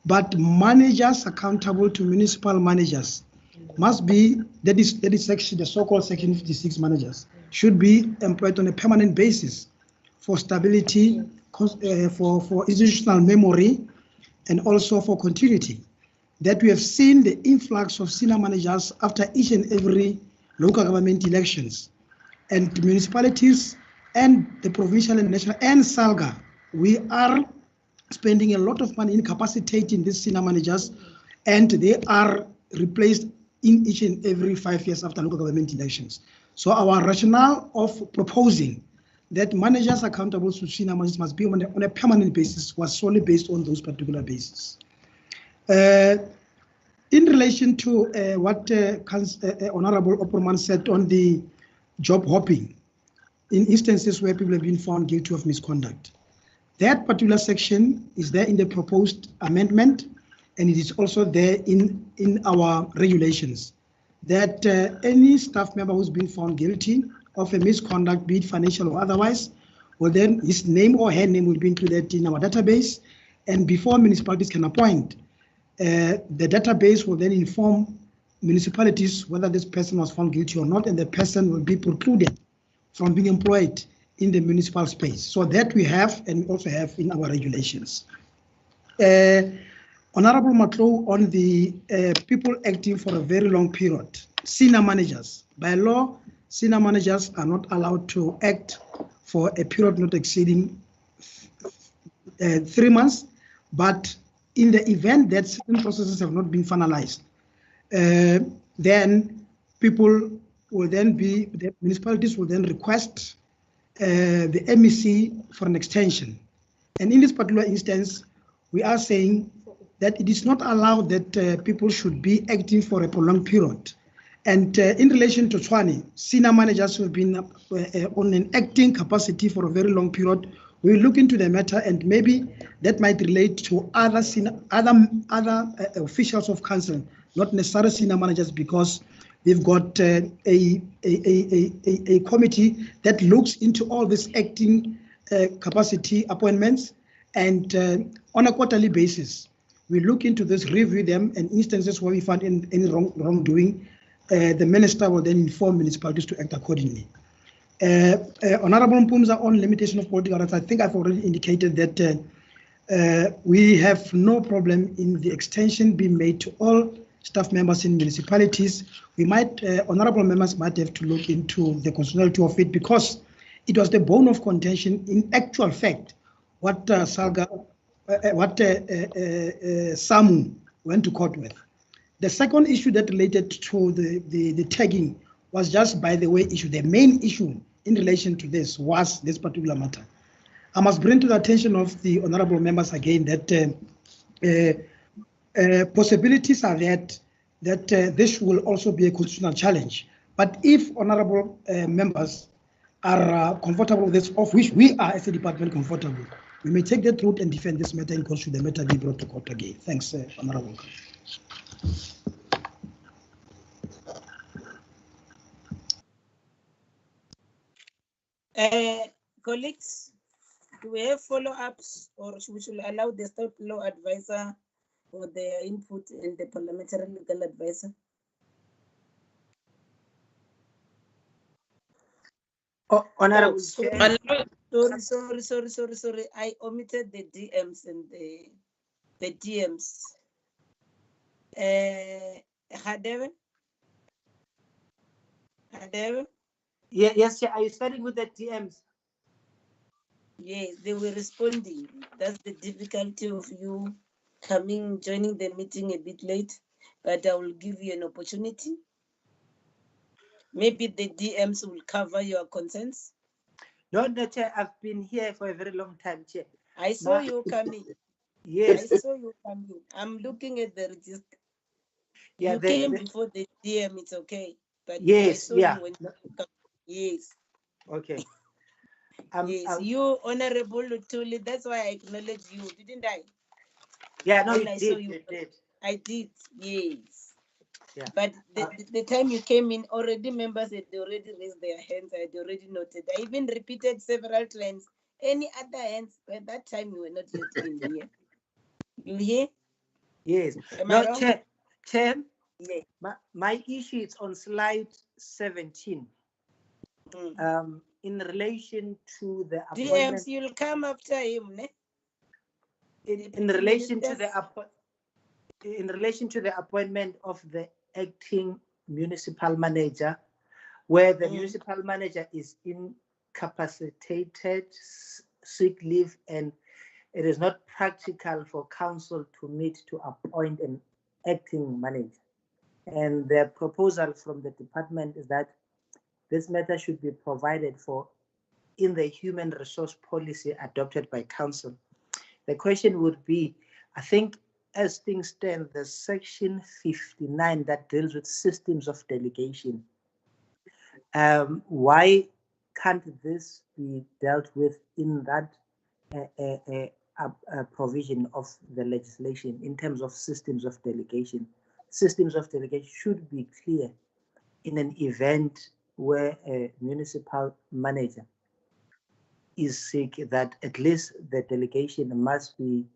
but managers accountable to municipal managers must be, that is section, the so-called Section 56 managers, should be employed on a permanent basis for stability, for institutional memory, and also for continuity. That we have seen the influx of senior managers after each and every local government elections, and municipalities and the provincial and national and SALGA, we are spending a lot of money in capacitating these senior managers, and they are replaced in each and every 5 years after local government elections. So our rationale of proposing that managers accountable to senior managers must be on a permanent basis was solely based on those particular bases. In relation to what Honorable Opperman said on the job hopping, in instances where people have been found guilty of misconduct, that particular section is there in the proposed amendment, and it is also there in our regulations, that any staff member who's been found guilty of a misconduct, be it financial or otherwise, well, then his name or her name will be included in our database, and before municipalities can appoint, the database will then inform municipalities whether this person was found guilty or not, and the person will be precluded from being employed in the municipal space. So that we have, and we also have in our regulations. Honorable Matlow, on the people acting for a very long period, senior managers, by law, senior managers are not allowed to act for a period not exceeding 3 months, but in the event that certain processes have not been finalized, then people will then be, the municipalities will then request the MEC for an extension. And in this particular instance, we are saying that it is not allowed that people should be acting for a prolonged period. And in relation to Tshwane, senior managers who have been on an acting capacity for a very long period, we will look into the matter, and maybe that might relate to other officials of council, not necessarily senior managers, because we've got a committee that looks into all these acting capacity appointments, and on a quarterly basis, we look into this, review them, and instances where we find any wrongdoing, the minister will then inform municipalities to act accordingly. Honorable Mpumza, on limitation of political rights, I think I've already indicated that we have no problem in the extension being made to all staff members in municipalities. We might, honorable members might have to look into the constitutionality of it, because it was the bone of contention. In actual fact, what SAMU went to court with. The second issue that related to the tagging was just, by the way, issue. The main issue in relation to this was this particular matter. I must bring to the attention of the honorable members again that possibilities are that this will also be a constitutional challenge. But if honorable members are comfortable with this, of which we are as a department comfortable, we may take that route and defend this matter in court should the matter be brought to court again. Thanks, honorable. Colleagues, do we have follow-ups, or we should allow the state law advisor for their input and the parliamentary legal advisor? Honorable sorry, Chair. sorry. I omitted the DMs and the DMs. Hadebe? Yes, Chair. Are you starting with the DMs? Yes, they were responding. That's the difficulty of you joining the meeting a bit late, but I will give you an opportunity. Maybe the DMs will cover your concerns. No, Chair. I've been here for a very long time, Chair. I saw you coming. Yes. I saw you coming. I'm looking at the register. Yeah, you came before the DM, it's okay. But yes, I saw you when you come. Yes. Okay. Yes, you, Honorable Lutuli, that's why I acknowledge you, didn't I? Yeah, no, when you I did. saw you, You did. I did, yes. Yeah. But the time you came in, already members had already raised their hands. I had already noted. I even repeated several times. Any other hands? By that time, you were not yet in here. You hear? Yes. Am I wrong? Chair. Yes. My issue is on slide 17. In relation to the appointment. DMs, you'll come after him, ne? In relation to the appointment of the acting municipal manager, where the municipal manager is incapacitated, sick leave, and it is not practical for council to meet to appoint an acting manager. And the proposal from the department is that this matter should be provided for in the human resource policy adopted by council. The question would be, I think as things stand, the section 59 that deals with systems of delegation. Why can't this be dealt with in that provision of the legislation in terms of systems of delegation? Systems of delegation should be clear in an event where a municipal manager is sick, that at least the delegation must be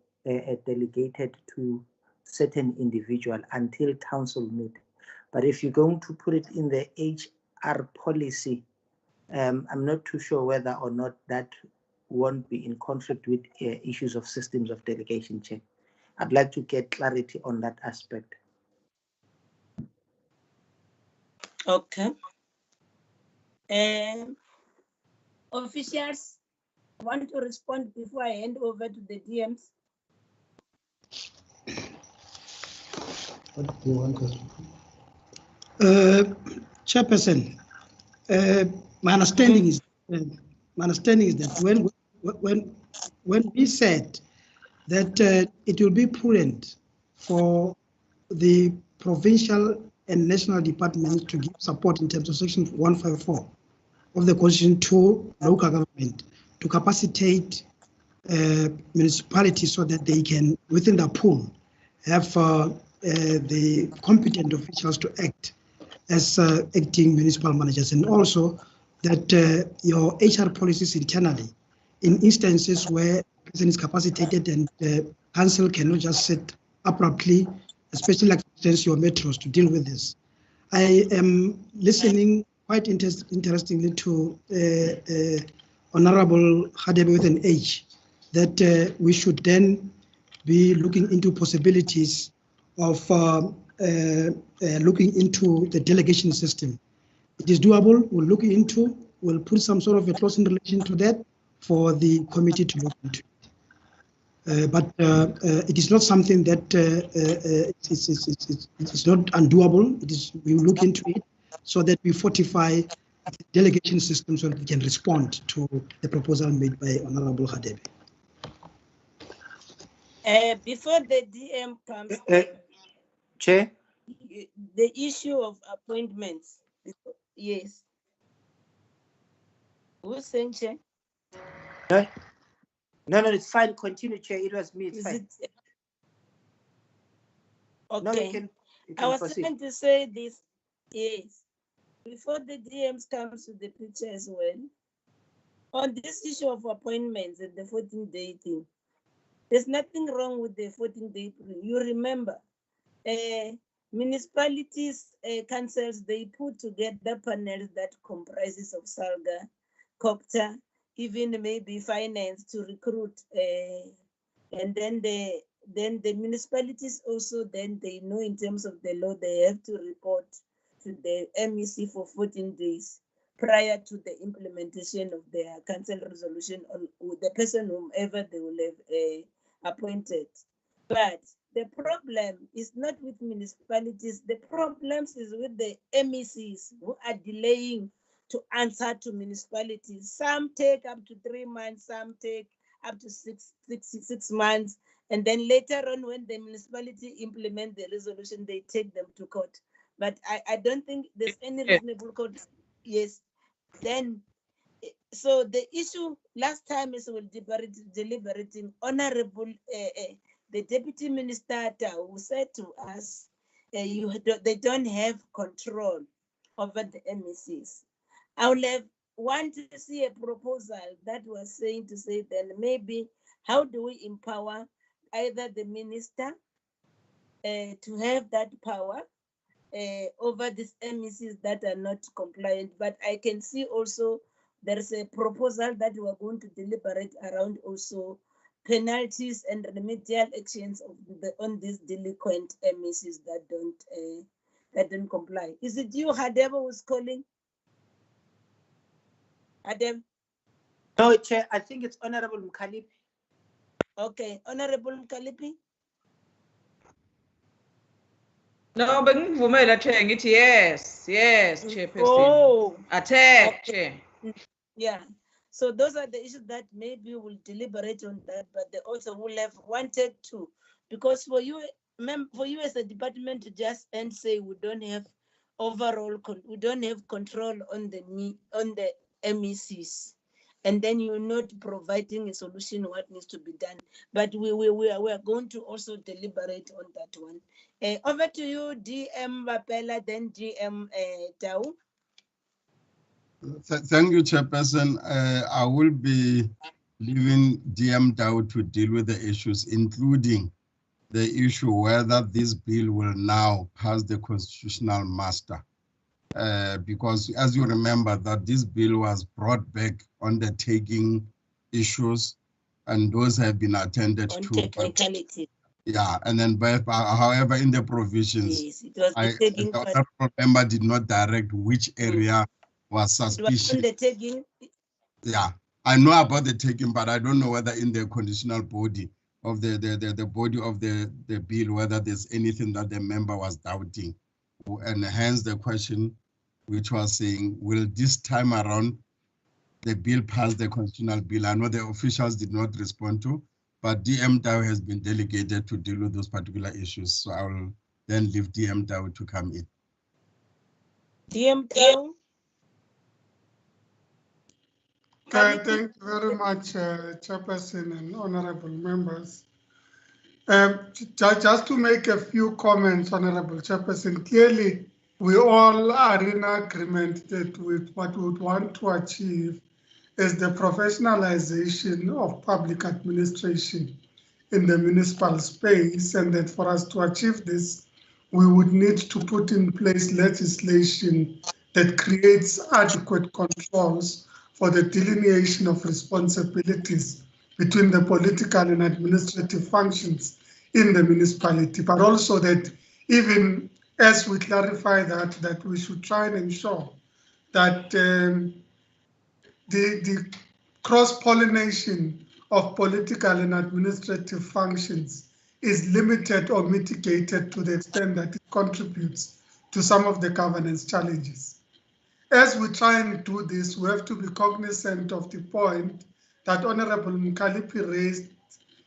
delegated to certain individual until council meet. But if you're going to put it in the HR policy, I'm not too sure whether or not that won't be in conflict with issues of systems of delegation check. I'd like to get clarity on that aspect. Okay. Officials want to respond before I hand over to the DMs? What do you want us to do? Chairperson, my understanding is that when we said that it will be prudent for the provincial and national departments to give support in terms of section 154 of the Constitution to local government to capacitate municipalities so that they can, within the pool, have the competent officials to act as acting municipal managers, and also that your HR policies internally, in instances where a person is capacitated and council cannot just sit abruptly, especially like, for instance, your metros, to deal with this. I am listening quite interestingly to Honorable Hadebe with an H, that we should then be looking into possibilities of looking into the delegation system. It is doable. We'll put some sort of a clause in relation to that for the committee to look into. But it is not something that it's not undoable. We will look into it so that we fortify the delegation system so that we can respond to the proposal made by Honorable Hadebe. Before the DM comes, Chair? the issue of appointments. Yes. Who's saying, Chair? No, it's fine. Continue, Chair. It was me. It's fine. Okay. No, you can I was proceed. trying to say this. Yes. Before the DMs comes to the picture as well, On this issue of appointments and the 14-day thing, there's nothing wrong with the 14-day. You remember, municipalities, councils, they put together panels that comprises of SALGA, COPTA, even maybe finance to recruit, and then the municipalities also, then they know in terms of the law, they have to report to the MEC for 14 days prior to the implementation of their council resolution or the person whomever they will have appointed. But the problem is not with municipalities. The problems is with the MECs who are delaying to answer to municipalities. Some take up to 3 months, some take up to six months. And then later on, when the municipality implement the resolution, they take them to court. But I don't think there's any reasonable court. Yes. Then, so the issue last time is we deliberating, Honorable the Deputy Minister who said to us, they don't have control over the MECs. I would have want to see a proposal that was saying to say then maybe how do we empower either the minister to have that power over these MECs that are not compliant. But I can see also there's a proposal that we are going to deliberate around also penalties and remedial actions on these delinquent MECs that don't comply. Is it you, Hadeba, who's calling? Hadeb? No, Chair, I think it's Honorable Mkhalipi. Okay, Honorable Mkhalipi. No, bengivumela Chair ngithi yes, Chairperson. Oh, Attack, Chair. Yeah. So those are the issues that maybe we'll deliberate on that, but they also will have wanted to, because for you as a department to just and say we don't have overall, we don't have control on the MECs, and then you're not providing a solution what needs to be done. But we are going to also deliberate on that one. Over to you, DM Bapela, then GM Tau. Thank you, Chairperson. I will be leaving DM Dow to deal with the issues, including the issue whether this bill will now pass the constitutional muster. Because as you remember that this bill was brought back on the taking issues, and those have been attended on to. Technicality. Yeah, and then however in the provisions, Yes, it was the taking the part. honorable member did not direct which area was suspicious. It was on the taking. Yeah, I know about the taking, but I don't know whether in the conditional body of the body of the bill, whether there's anything that the member was doubting. And hence the question, which was saying, will this time around the bill pass the constitutional bill? I know the officials did not respond to, but DM Dow has been delegated to deal with those particular issues. So I will then leave DM Dow to come in. DM Dow. Thank you very much, Chairperson and honorable members. Just to make a few comments, Honorable Chairperson, clearly we all are in agreement that with what we would want to achieve is the professionalization of public administration in the municipal space, and that for us to achieve this, we would need to put in place legislation that creates adequate controls for the delineation of responsibilities between the political and administrative functions in the municipality, but also that even as we clarify that we should try and ensure that the cross-pollination of political and administrative functions is limited or mitigated to the extent that it contributes to some of the governance challenges. As we try and do this, we have to be cognizant of the point that Honorable Mkhalipi raised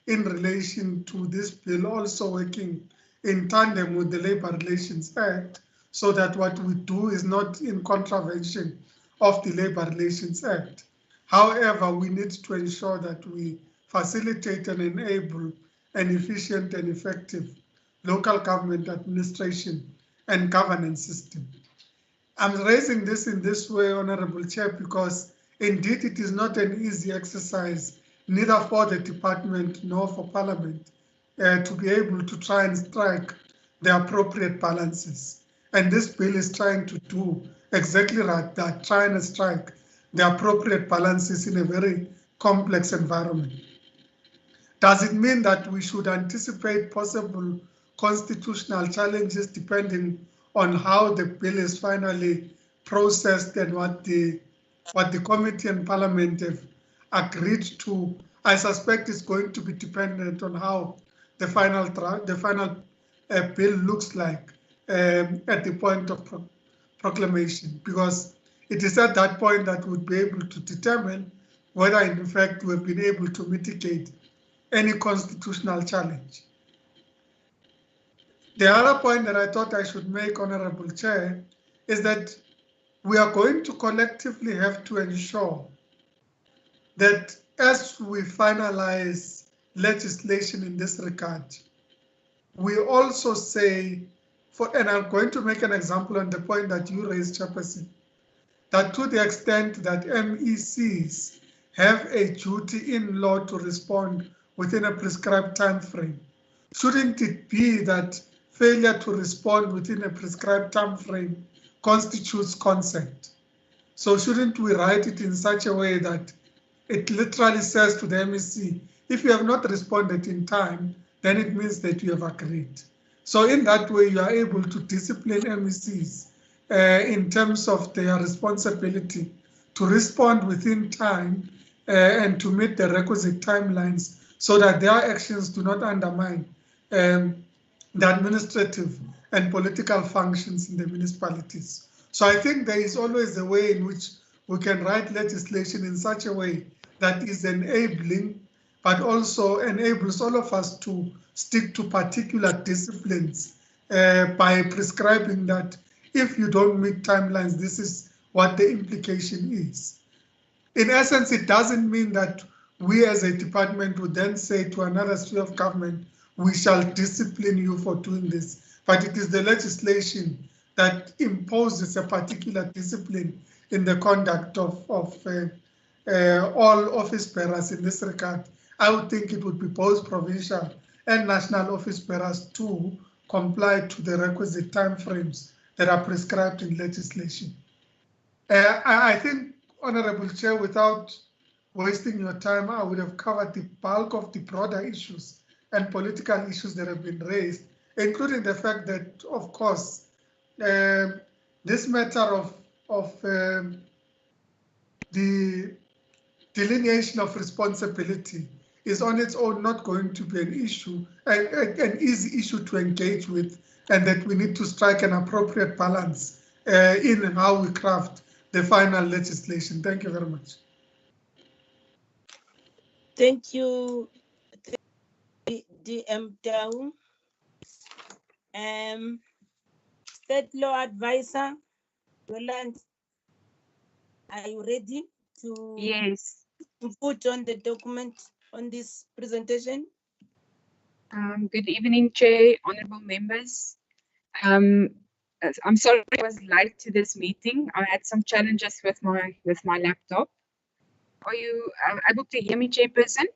in relation to this bill, also working in tandem with the Labor Relations Act, so that what we do is not in contravention of the Labor Relations Act. However, we need to ensure that we facilitate and enable an efficient and effective local government administration and governance system. I'm raising this in this way, Honorable Chair, because Indeed, it is not an easy exercise, neither for the department nor for Parliament, to be able to try and strike the appropriate balances. And this bill is trying to do exactly right that, trying to strike the appropriate balances in a very complex environment. Does it mean that we should anticipate possible constitutional challenges depending on how the bill is finally processed and what the committee and Parliament have agreed to? I suspect it's going to be dependent on how the final bill looks like at the point of proclamation, because it is at that point that we'll be able to determine whether in fact we've been able to mitigate any constitutional challenge. The other point that I thought I should make, Honorable Chair, is that we are going to collectively have to ensure that as we finalize legislation in this regard, we also say, and I'm going to make an example on the point that you raised, Chairperson, that to the extent that MECs have a duty in law to respond within a prescribed time frame, shouldn't it be that failure to respond within a prescribed time frame constitutes consent? So shouldn't we write it in such a way that it literally says to the MEC, if you have not responded in time, then it means that you have agreed. So in that way, you are able to discipline MECs in terms of their responsibility to respond within time and to meet the requisite timelines so that their actions do not undermine the administrative and political functions in the municipalities. So I think there is always a way in which we can write legislation in such a way that is enabling, but also enables all of us to stick to particular disciplines by prescribing that if you don't meet timelines, this is what the implication is. In essence, it doesn't mean that we as a department would then say to another sphere of government, we shall discipline you for doing this, but it is the legislation that imposes a particular discipline in the conduct of all office bearers in this regard. I would think it would be both provincial and national office bearers to comply to the requisite timeframes that are prescribed in legislation. I think, Honorable Chair, without wasting your time, I would have covered the bulk of the broader issues and political issues that have been raised, including the fact that, of course, this matter of the delineation of responsibility is on its own not going to be an issue, an easy issue to engage with, and that we need to strike an appropriate balance in how we craft the final legislation. Thank you very much. Thank you, DM Tau. State Law Advisor, Roland, are you ready to Yes. put on the document on this presentation? Good evening, Chair, honorable members. I'm sorry I was late to this meeting. I had some challenges with my laptop. Are you able to hear me, Chairperson?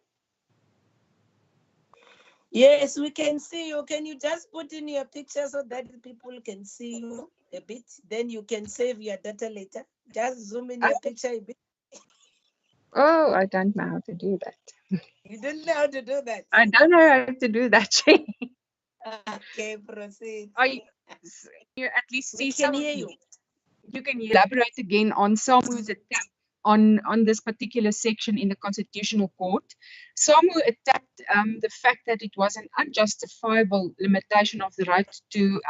Yes, we can see you. Can you just put in your picture so that people can see you a bit? Then you can save your data later. Just zoom in your picture a bit. Oh, I don't know how to do that. You don't know how to do that? I don't know how to do that, Chair. Okay, proceed. You at least see We can hear you. You can elaborate again on Samu's attack on this particular section in the Constitutional Court. Samu attacked the fact that it was an unjustifiable limitation of the right to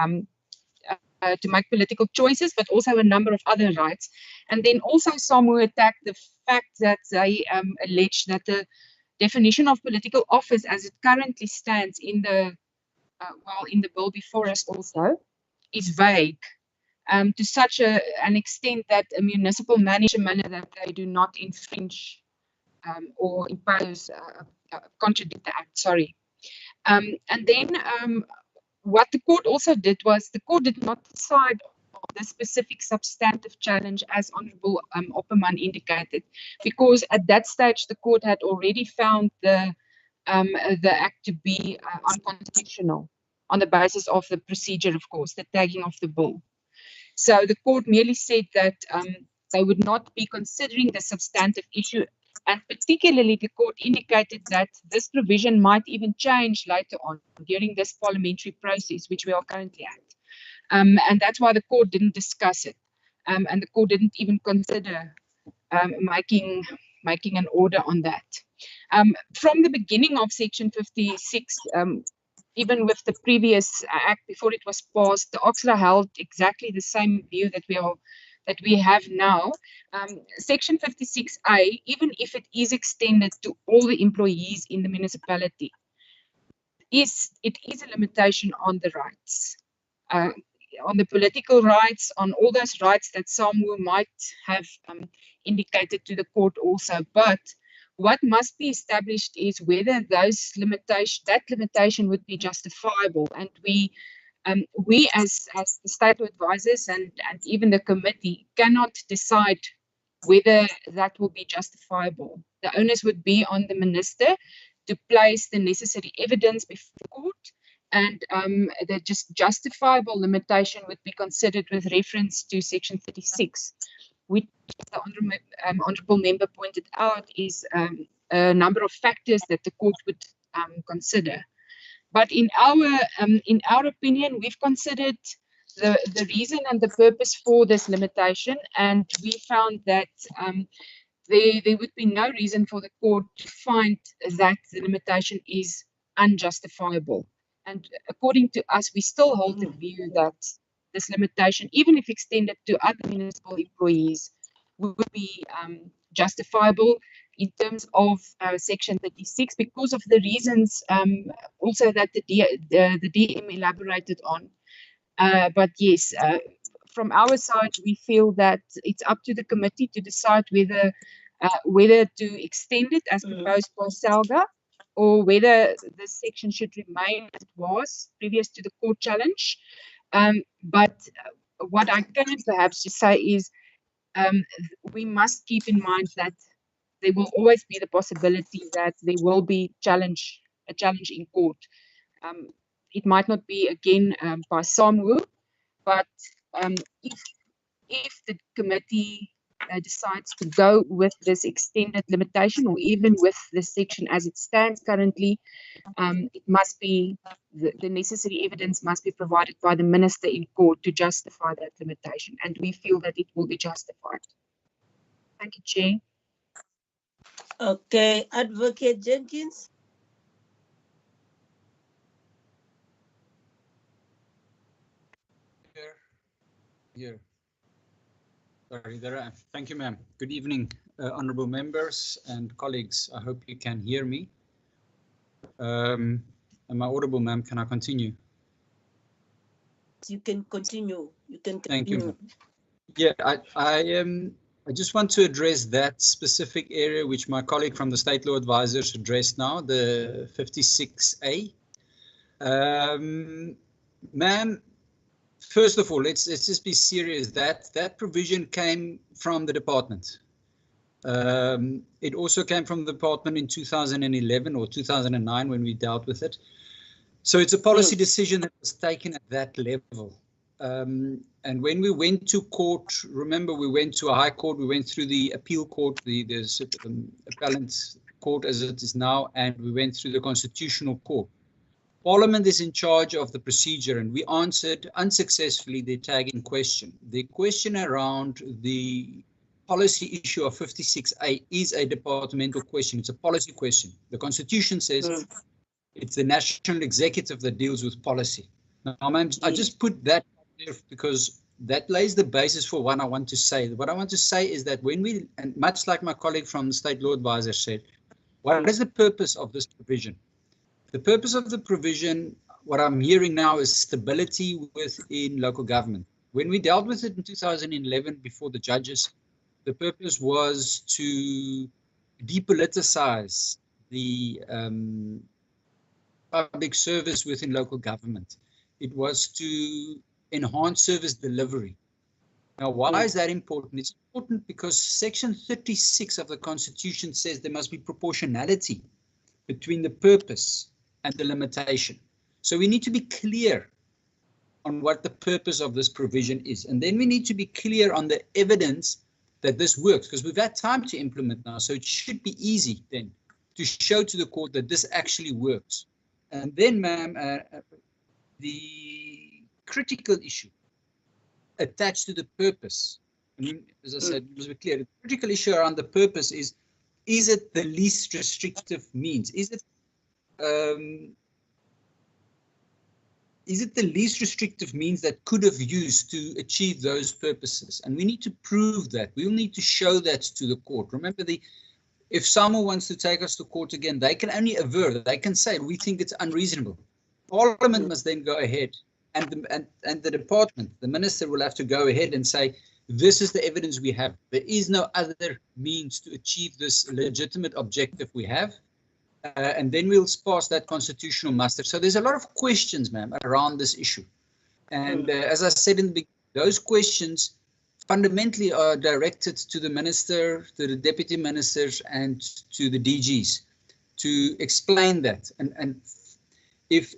make political choices, but also a number of other rights. And then also Samu attacked the fact that they alleged that the definition of political office as it currently stands in the in the bill before us also is vague. To such an extent that a municipal manager that they do not infringe or impose, contradict the act, sorry. And then what the court also did was the court did not decide the specific substantive challenge, as Honourable Opperman indicated, because at that stage the court had already found the act to be unconstitutional on the basis of the procedure, of course, the tagging of the bill. So the court merely said that they would not be considering the substantive issue, and particularly the court indicated that this provision might even change later on during this parliamentary process, which we are currently at. And that's why the court didn't discuss it. And the court didn't even consider making an order on that. From the beginning of Section 56, even with the previous act before it was passed, the OXLA held exactly the same view that we have now. Section 56A, even if it is extended to all the employees in the municipality, it is a limitation on the rights, on the political rights, on all those rights that some might have indicated to the court also. But what must be established is whether that limitation would be justifiable, and we as the state law advisors and even the committee cannot decide whether that will be justifiable. The onus would be on the minister to place the necessary evidence before court, and the justifiable limitation would be considered with reference to Section 36, which the honourable member pointed out is a number of factors that the court would consider. But in our opinion, we've considered the reason and the purpose for this limitation, and we found that there would be no reason for the court to find that the limitation is unjustifiable. And according to us, we still hold the view that this limitation, even if extended to other municipal employees, would be justifiable in terms of Section 36 because of the reasons also that the DM elaborated on. But yes, from our side, we feel that it's up to the committee to decide whether to extend it as proposed by SALGA, or whether this section should remain as it was previous to the court challenge. But what I can perhaps just say is we must keep in mind that there will always be the possibility that there will be a challenge in court. It might not be again by SAMWU, but if the committee decides to go with this extended limitation, or even with this section as it stands currently, it must be the necessary evidence must be provided by the minister in court to justify that limitation, and we feel that it will be justified. Thank you, Chair. Okay, Advocate Jenkins. Here. Sorry, there I am. Thank you, ma'am. Good evening, honourable members and colleagues. I hope you can hear me. Am I audible, ma'am? Can I continue? You can continue. You can continue. Thank you. Yeah, I just want to address that specific area which my colleague from the State Law Advisors addressed now, the 56A. Ma'am, first of all, let's just be serious. That provision came from the department. It also came from the department in 2011 or 2009 when we dealt with it. So it's a policy decision that was taken at that level. And when we went to court, remember we went to a high court, we went through the appeal court, the appellant court as it is now, and we went through the constitutional court. Parliament is in charge of the procedure, and we answered unsuccessfully the tagging question. The question around the policy issue of 56A is a departmental question. It's a policy question. The Constitution says it's the national executive that deals with policy. Now, I just put that there because that lays the basis for what I want to say. What I want to say is that when we, and much like my colleague from the State Law Advisor said, what is the purpose of this provision? The purpose of the provision, what I'm hearing now, is stability within local government. When we dealt with it in 2011 before the judges, the purpose was to depoliticize the public service within local government. It was to enhance service delivery. Now, why is that important? It's important because Section 36 of the Constitution says there must be proportionality between the purpose and the limitation. So we need to be clear on what the purpose of this provision is. And then we need to be clear on the evidence that this works, because we've had time to implement now. So it should be easy then to show to the court that this actually works. And then, ma'am, the critical issue attached to the purpose, I mean, as I said, let's be clear, the critical issue around the purpose is it the least restrictive means? Is it the least restrictive means that could have used to achieve those purposes? And we need to prove that. We'll need to show that to the court. Remember, if someone wants to take us to court again, they can only aver, they can say, we think it's unreasonable. Parliament must then go ahead, and the department, the minister will have to go ahead and say, this is the evidence we have. There is no other means to achieve this legitimate objective we have. And then we'll pass that constitutional muster. So there's a lot of questions, ma'am, around this issue. And as I said in the beginning, those questions fundamentally are directed to the minister, to the deputy ministers, and to the DGs to explain that. And if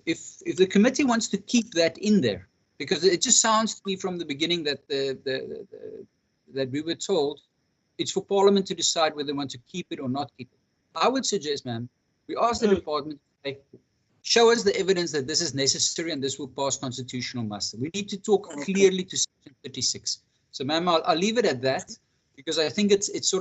the committee wants to keep that in there, because it just sounds to me from the beginning that that we were told it's for Parliament to decide whether they want to keep it or not keep it. I would suggest, ma'am, we ask the department to show us the evidence that this is necessary and this will pass constitutional muster. We need to talk clearly to Section 36. So, ma'am, I'll leave it at that, because I think it's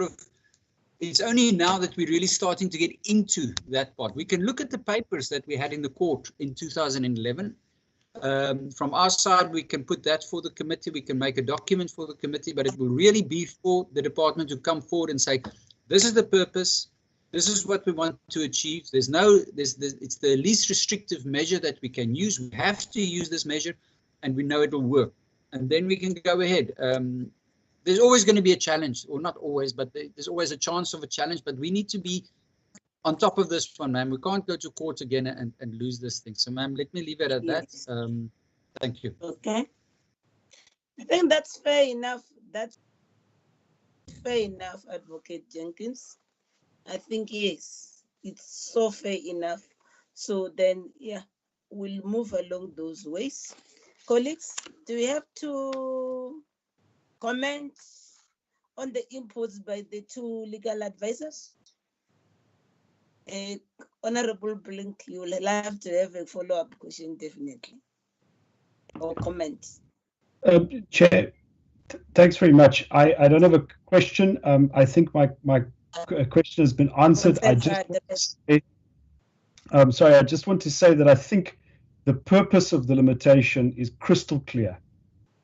only now that we're really starting to get into that part. We can look at the papers that we had in the court in 2011. From our side, we can put that for the committee. We can make a document for the committee, but it will really be for the department to come forward and say, this is the purpose. This is what we want to achieve. It's the least restrictive measure that we can use. We have to use this measure, and we know it will work. And then we can go ahead. There's always going to be a challenge, or not always, but there's always a chance of a challenge. But we need to be on top of this one, ma'am. We can't go to court again and lose this thing. So, ma'am, let me leave it at that. Thank you. Okay. I think that's fair enough. That's fair enough, Advocate Jenkins. I think, yes, it's so fair enough. So then, yeah, we'll move along those ways. Colleagues, do we have to comment on the inputs by the two legal advisors? Honorable Blink, you will have to have a follow-up question, definitely, or comment. Chair, thanks very much. I don't have a question. I think my question has been answered. I just want to say that I think the purpose of the limitation is crystal clear.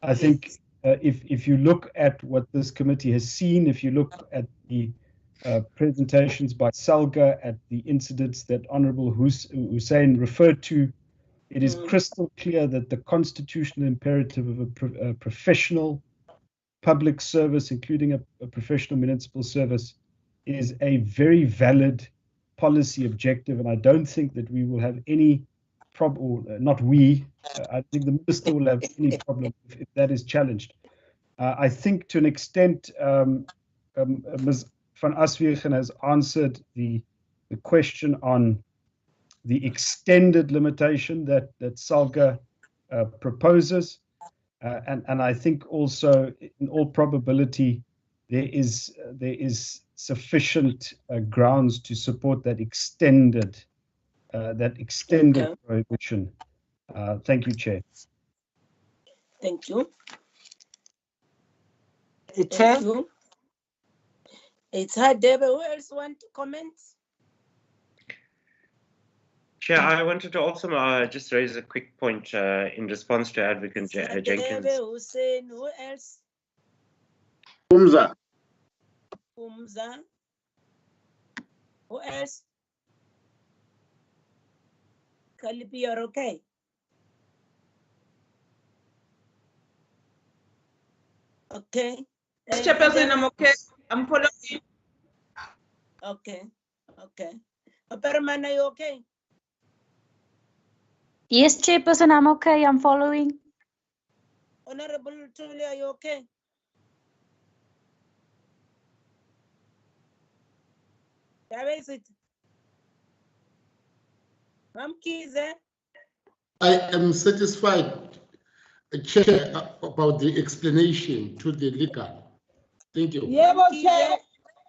I think if you look at what this committee has seen, if you look at the presentations by Salga, at the incidents that Honorable Hussein referred to, it is crystal clear that the constitutional imperative of a professional public service, including a professional municipal service, is a very valid policy objective. And I don't think that we will have any problem, not we, I think the minister will have any problem if that is challenged. I think to an extent, Ms. van Aswegen has answered the question on the extended limitation that Salga proposes. And I think also, in all probability, there is sufficient grounds to support that extended prohibition. Thank you, Chair. Thank you. Chair? Thank you. It's hard, Deborah. Who else want to comment? Chair, I wanted to also just raise a quick point in response to Advocate Jenkins. Hussein, who else? Umza. Umza. Who else? Kalipi, you're okay? Okay. Chairperson, I'm okay. I'm following. Okay. Okay. Perman, are you okay? Yes, Chairperson, I'm okay. I'm following. Honorable Tuli, are you okay? I am satisfied, Chair, about the explanation to the legal. Thank you. Yeah, Chair.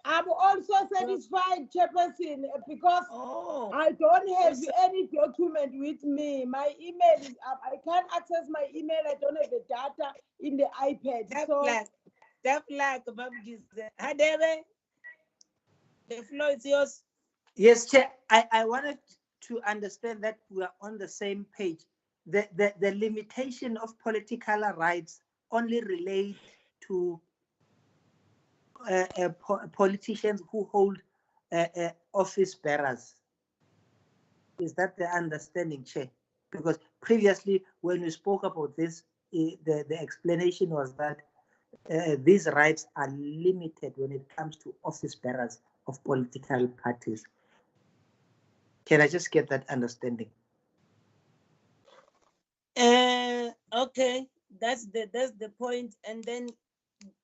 I'm also satisfied, Chairperson, because I don't have any document with me. My email is up. I can't access my email. I don't have the data in the iPad. The floor is yours. Yes, Chair. I wanted to understand that we are on the same page. The limitation of political rights only relate to politicians who hold office bearers. Is that the understanding, Chair? Because previously, when we spoke about this, the explanation was that these rights are limited when it comes to office bearers of political parties. Can I just get that understanding? Okay, that's the point, and then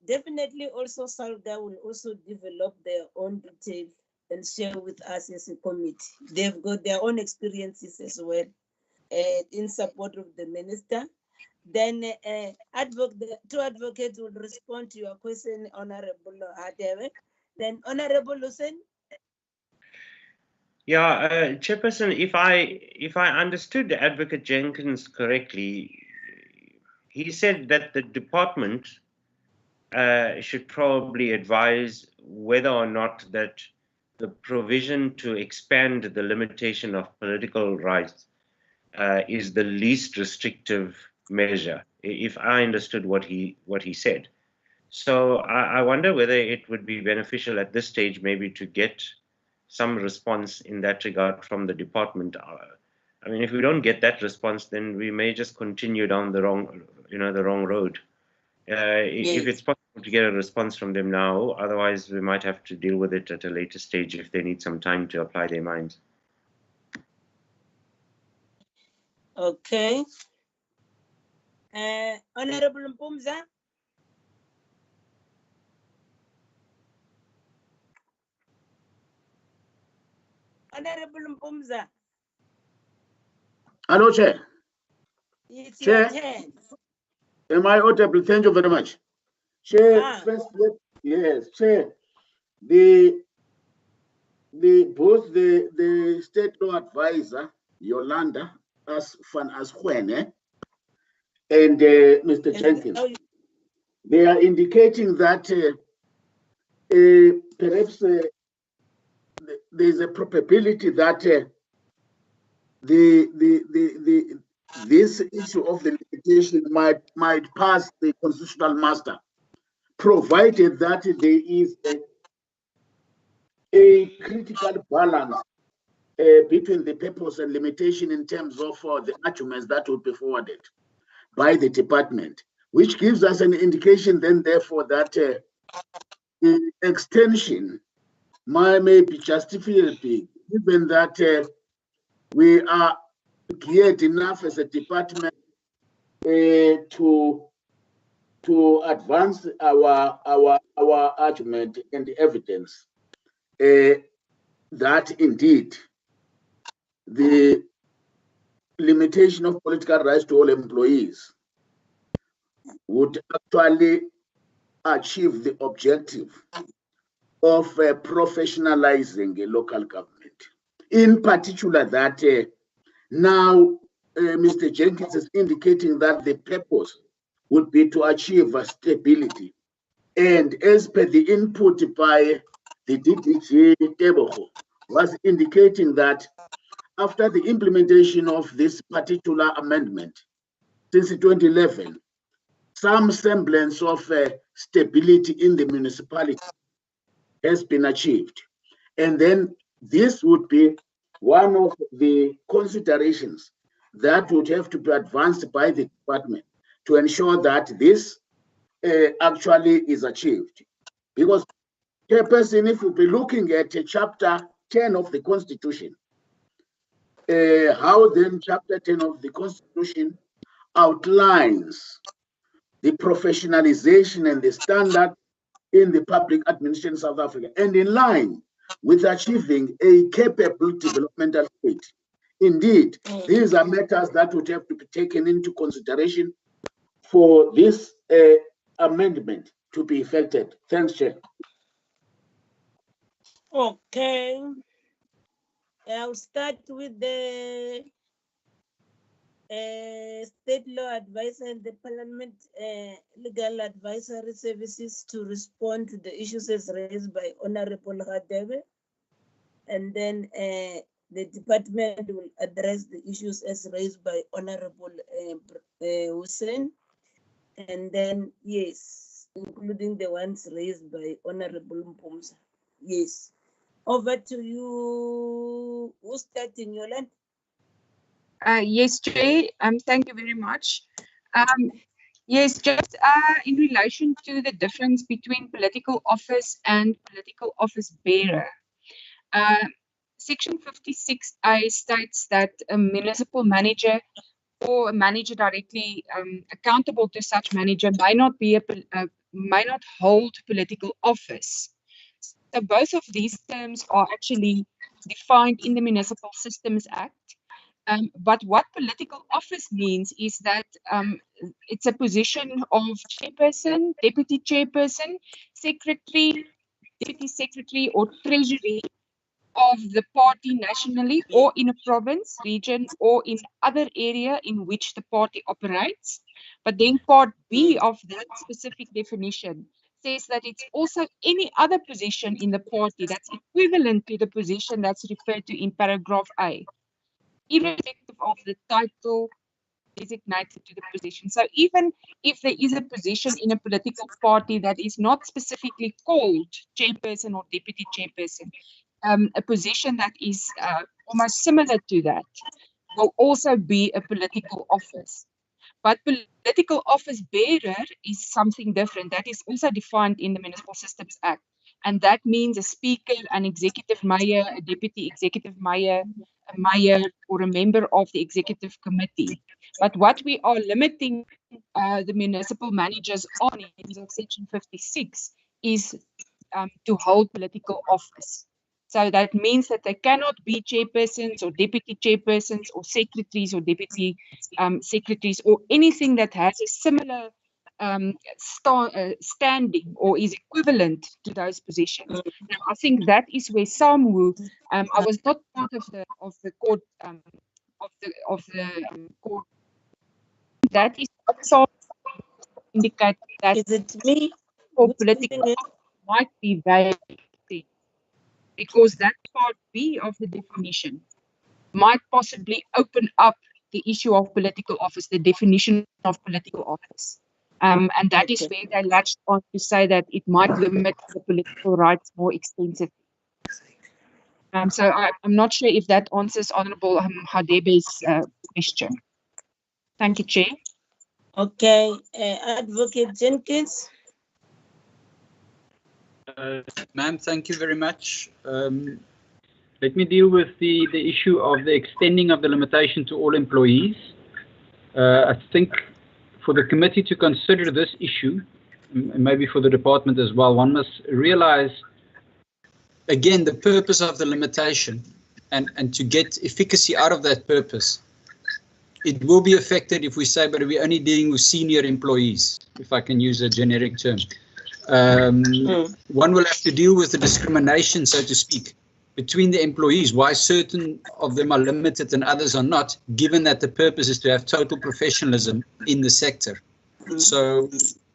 definitely also SALDA will also develop their own detail and share with us as a committee. They've got their own experiences as well in support of the minister. Then two advocates will respond to your question, Honorable Hadebe. Then Honorable Hussein. Yeah, Chairperson, if I understood Advocate Jenkins correctly, he said that the department should probably advise whether or not that the provision to expand the limitation of political rights is the least restrictive measure, if I understood what he said. So I wonder whether it would be beneficial at this stage maybe to get some response in that regard from the department. I mean, if we don't get that response, then we may just continue down the wrong road. If it's possible to get a response from them now, otherwise we might have to deal with it at a later stage if they need some time to apply their minds. Okay. Honorable Mpumza. Honorable Mpumza. Hello, Chair. It's Chair. your turn. Am I audible? Thank you very much. Chair, first, yes, Chair. Both the state law advisor, Yolanda van Aswene, and Mr. Jenkins, they are indicating that perhaps there's a probability that this issue of the limitation might pass the constitutional muster, provided that there is a critical balance between the purpose and limitation in terms of the arguments that would be forwarded by the department, which gives us an indication then therefore that the extension may be justifiable, given that we are geared enough as a department to advance our argument and evidence that indeed the limitation of political rights to all employees would actually achieve the objective of professionalizing a local government. In particular, that now Mr. Jenkins is indicating that the purpose would be to achieve stability. And as per the input by the DDG Tebogo, was indicating that after the implementation of this particular amendment, since 2011, some semblance of stability in the municipality has been achieved. And then this would be one of the considerations that would have to be advanced by the department to ensure that this actually is achieved. Because, Chairperson, if we'll be looking at chapter 10 of the Constitution, how then chapter 10 of the Constitution outlines the professionalization and the standard in the public administration in South Africa, and in line with achieving a capable developmental state. Indeed, these are matters that would have to be taken into consideration for this amendment to be effected. Thanks, Chair. Okay. I'll start with the state law advisor and the parliament legal advisory services to respond to the issues as raised by Honorable Radebe. And then the department will address the issues as raised by Honorable Hussein. And then, yes, including the ones raised by Honorable Mpumsa. Yes. Over to you. Who's starting, Yolanda? Yes, Chair. Thank you very much. Yes, just in relation to the difference between political office and political office bearer. Section 56A states that a municipal manager or a manager directly accountable to such manager may not hold political office. So both of these terms are actually defined in the Municipal Systems Act. But what political office means is that it's a position of chairperson, deputy chairperson, secretary, deputy secretary, or treasury of the party nationally or in a province, region, or in other area in which the party operates. But then part B of that specific definition says that it's also any other position in the party that's equivalent to the position that's referred to in paragraph A, irrespective of the title designated to the position. So even if there is a position in a political party that is not specifically called chairperson or deputy chairperson, a position that is almost similar to that will also be a political office. But political office bearer is something different. That is also defined in the Municipal Systems Act. And that means a speaker, an executive mayor, a deputy executive mayor, a mayor, or a member of the executive committee. But what we are limiting the municipal managers on in Section 56 is to hold political office. So that means that they cannot be chairpersons or deputy chairpersons or secretaries or deputy secretaries or anything that has a similar standing or is equivalent to those positions. Now, I think that is where SAMWU, I was not part of the court of the court. That is what SAMWU indicate that is it me for political might be vague, because that part B of the definition might possibly open up the issue of political office, the definition of political office. And that is where they latched on to say that it might limit the political rights more extensively. So I'm not sure if that answers Honorable Hadebe's question. Thank you, Chair. Okay, Advocate Jenkins. Ma'am, thank you very much. Let me deal with the issue of the extending of the limitation to all employees. I think for the committee to consider this issue, and maybe for the department as well, one must realize, again, the purpose of the limitation and to get efficacy out of that purpose. It will be affected if we say, but we're only dealing with senior employees, if I can use a generic term. One will have to deal with the discrimination, so to speak, between the employees, why certain of them are limited and others are not, given that the purpose is to have total professionalism in the sector. So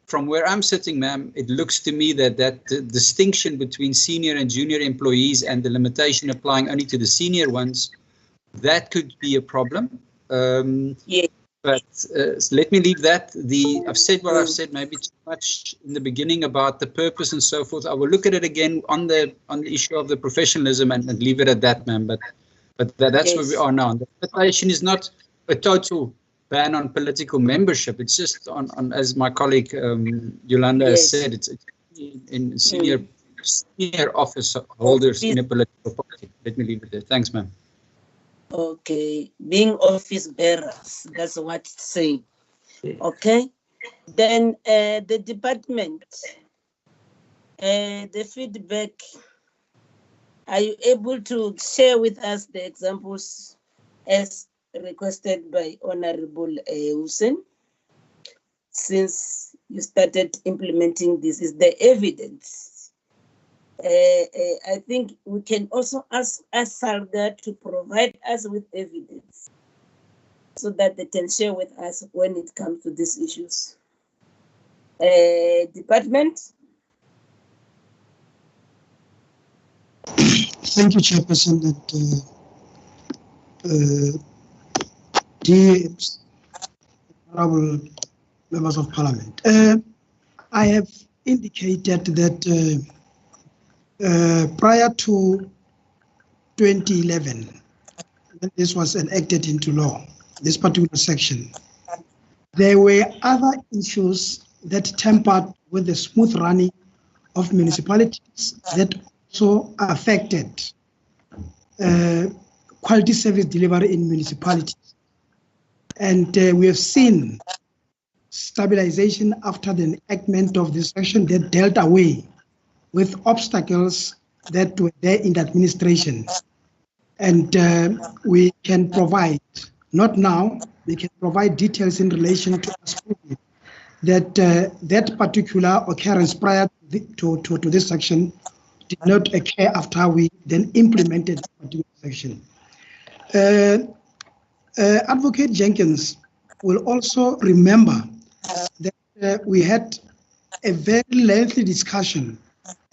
from where I'm sitting, ma'am, it looks to me that the distinction between senior and junior employees and the limitation applying only to the senior ones, that could be a problem. Yeah. But let me leave that. I've said what I've said, maybe too much in the beginning about the purpose and so forth. I will look at it again on the issue of the professionalism and leave it at that, ma'am. But that's where we are now. The limitation is not a total ban on political membership. It's just on as my colleague Yolanda has said, it's in senior office holders in a political party. Let me leave it there. Thanks, ma'am. Okay, being office bearers, that's what it's saying. Okay, then the department, the feedback Are you able to share with us the examples as requested by Honorable Hussein? Since you started implementing this, is the evidence. I think we can also ask SALGA to provide us with evidence so that they can share with us when it comes to these issues. Department? Thank you, Chairperson. Dear honorable members of Parliament, I have indicated that prior to 2011, when this was enacted into law, this particular section, there were other issues that tempered with the smooth running of municipalities that also affected quality service delivery in municipalities. And we have seen stabilization after the enactment of this section that dealt away with obstacles that were there in the administration. And we can provide, not now, we can provide details in relation to that that particular occurrence prior to this section did not occur after we then implemented the particular section. Advocate Jenkins will also remember that we had a very lengthy discussion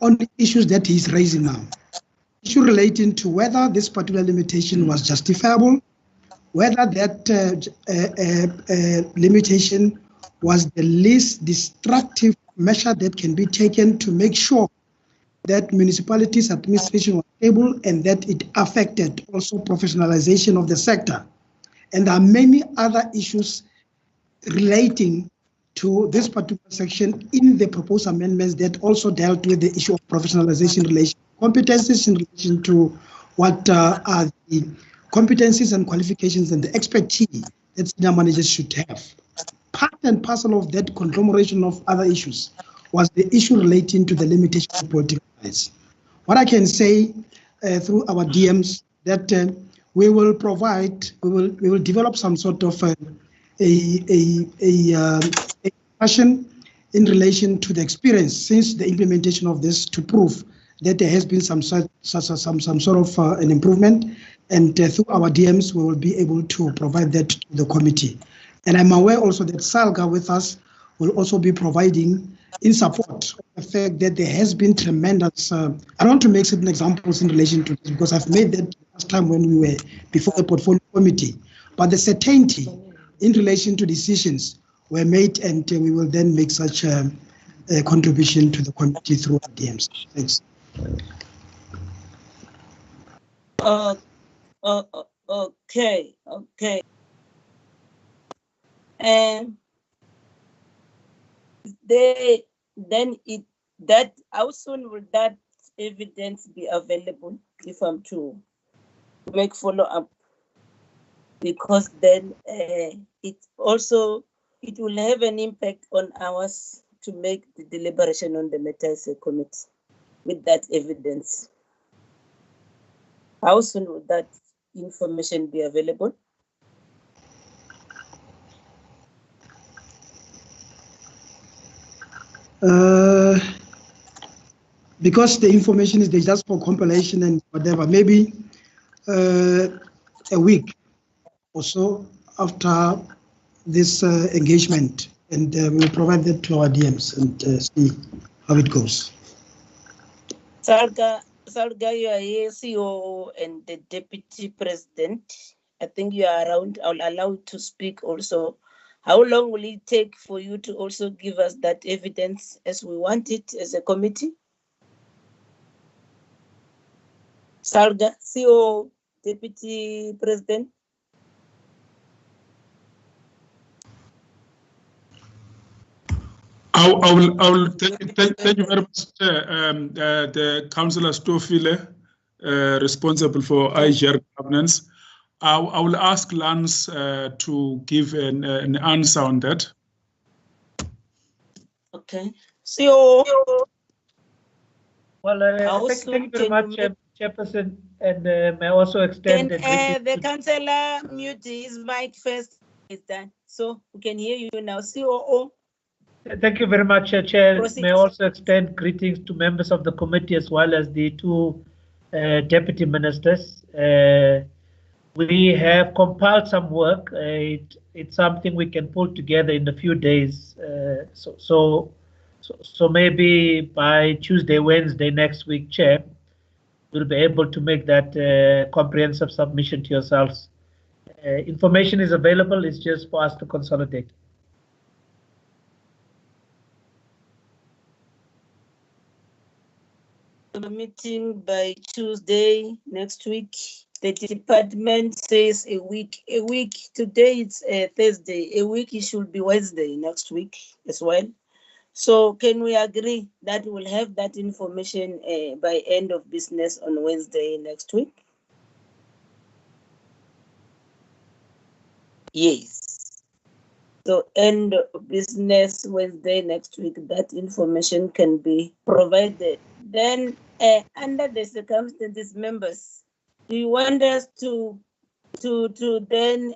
on the issues that he's raising now. Issue relating to whether this particular limitation was justifiable, whether that limitation was the least destructive measure that can be taken to make sure that municipalities' administration was stable and that it affected also professionalization of the sector. And there are many other issues relating to this particular section in the proposed amendments that also dealt with the issue of professionalization relation competencies in relation to what are the competencies and qualifications and the expertise that senior managers should have. Part and parcel of that conglomeration of other issues was the issue relating to the limitation of political rights. What I can say through our DMs that we will provide, we will develop some sort of a discussion in relation to the experience since the implementation of this to prove that there has been some sort of an improvement, and through our DMs we will be able to provide that to the committee. And I'm aware also that SALGA with us will also be providing in support of the fact that there has been tremendous, I don't want to make certain examples in relation to this because I've made that last time when we were before the portfolio committee, but the certainty in relation to decisions were made, and we will then make such a contribution to the committee through our DMs. Thanks. Okay. And how soon will that evidence be available if I'm to make follow-up? Because then it will have an impact on ours to make the deliberation on the matter as a committee with that evidence. How soon will that information be available? Because the information is there just for compilation and whatever, maybe a week or so after this engagement, and we will provide that to our DMs and see how it goes. Salga, you are here, CEO and the Deputy President. I think you are around. I'll allow you to speak also. How long will it take for you to also give us that evidence as we want it as a committee? Salga, CEO, Deputy President. I will thank you very much, the Councillor Stofile, responsible for IGR governance. I will ask Lance to give an answer on that. Okay. CEO. Well, thank you very much, Chairperson, and may I also extend Can the councillor mute his mic first? It's done. So we can hear you now. COO. Thank you very much, Chair. Proceed. May I also extend greetings to members of the committee as well as the two deputy ministers. We have compiled some work. It's something we can pull together in a few days. So maybe by Tuesday, Wednesday next week, Chair, we'll be able to make that comprehensive submission to yourselves. Information is available. It's just for us to consolidate. The meeting by Tuesday next week. The department says a week. A week. Today it's Thursday. A week it should be Wednesday next week as well. So can we agree that we'll have that information by end of business on Wednesday next week? Yes. So end of business Wednesday next week, that information can be provided. Then under the circumstances, members, do you want us to then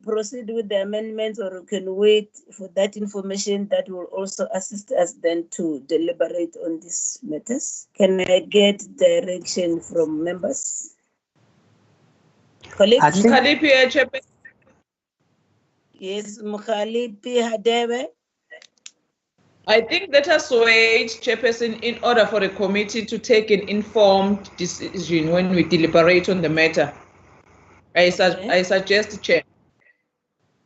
proceed with the amendments, or we can wait for that information that will also assist us then to deliberate on these matters? Can I get direction from members? Colleagues? Yes, Mukhalipi Hadebe. I think let us wait, Chairperson, in order for the committee to take an informed decision when we deliberate on the matter. I suggest, Chair.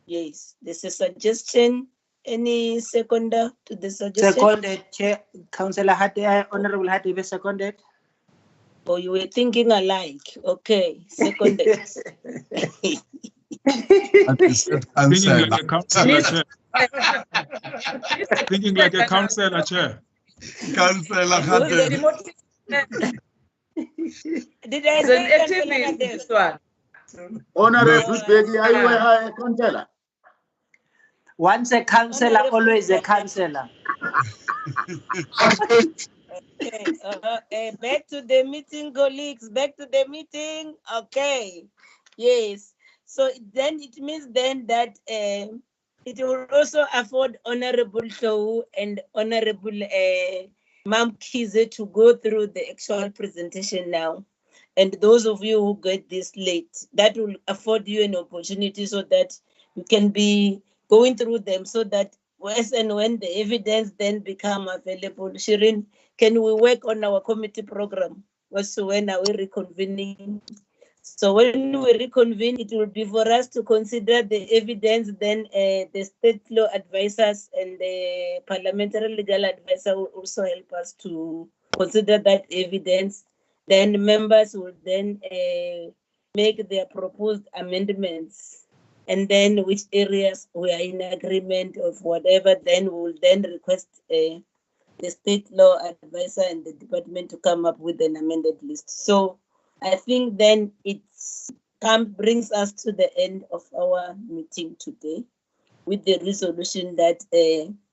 Yes, there's a suggestion. Any seconder to the suggestion? Seconded, Chair, Councillor Hadebe, Honorable Hadebe, seconded. Oh, you were thinking alike. Okay, seconded. Thinking like a councillor, Chair. Thinking like a councillor, Chair. Councillor Hadebe. Did I say Councillor this one? Honorable Begli, are you a councillor? Once a councillor, always a councillor. Okay, back to the meeting, colleagues. Back to the meeting. Okay. Yes. So then it means then that it will also afford Honorable Show and Honorable Mam Kize to go through the actual presentation now. And those of you who get this late, that will afford you an opportunity so that you can be going through them, so that as and when the evidence then become available. Shirin, can we work on our committee program? Also, when are we reconvening? So when we reconvene, it will be for us to consider the evidence, then the state law advisors and the parliamentary legal advisor will also help us to consider that evidence. Then members will then make their proposed amendments, and then which areas we are in agreement of whatever, then we will then request the state law advisor and the department to come up with an amended list. So I think then it brings us to the end of our meeting today with the resolution that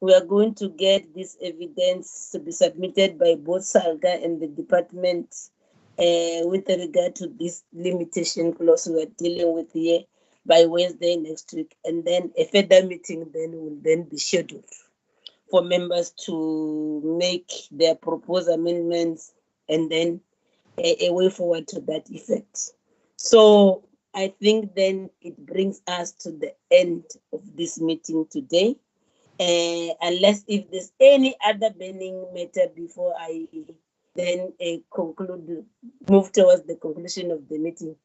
we are going to get this evidence to be submitted by both SALGA and the department with regard to this limitation clause we are dealing with here by Wednesday next week. And then a further meeting then will then be scheduled for members to make their proposed amendments, and then a way forward to that effect. So I think then it brings us to the end of this meeting today. Unless if there's any other burning matter before I then move towards the conclusion of the meeting.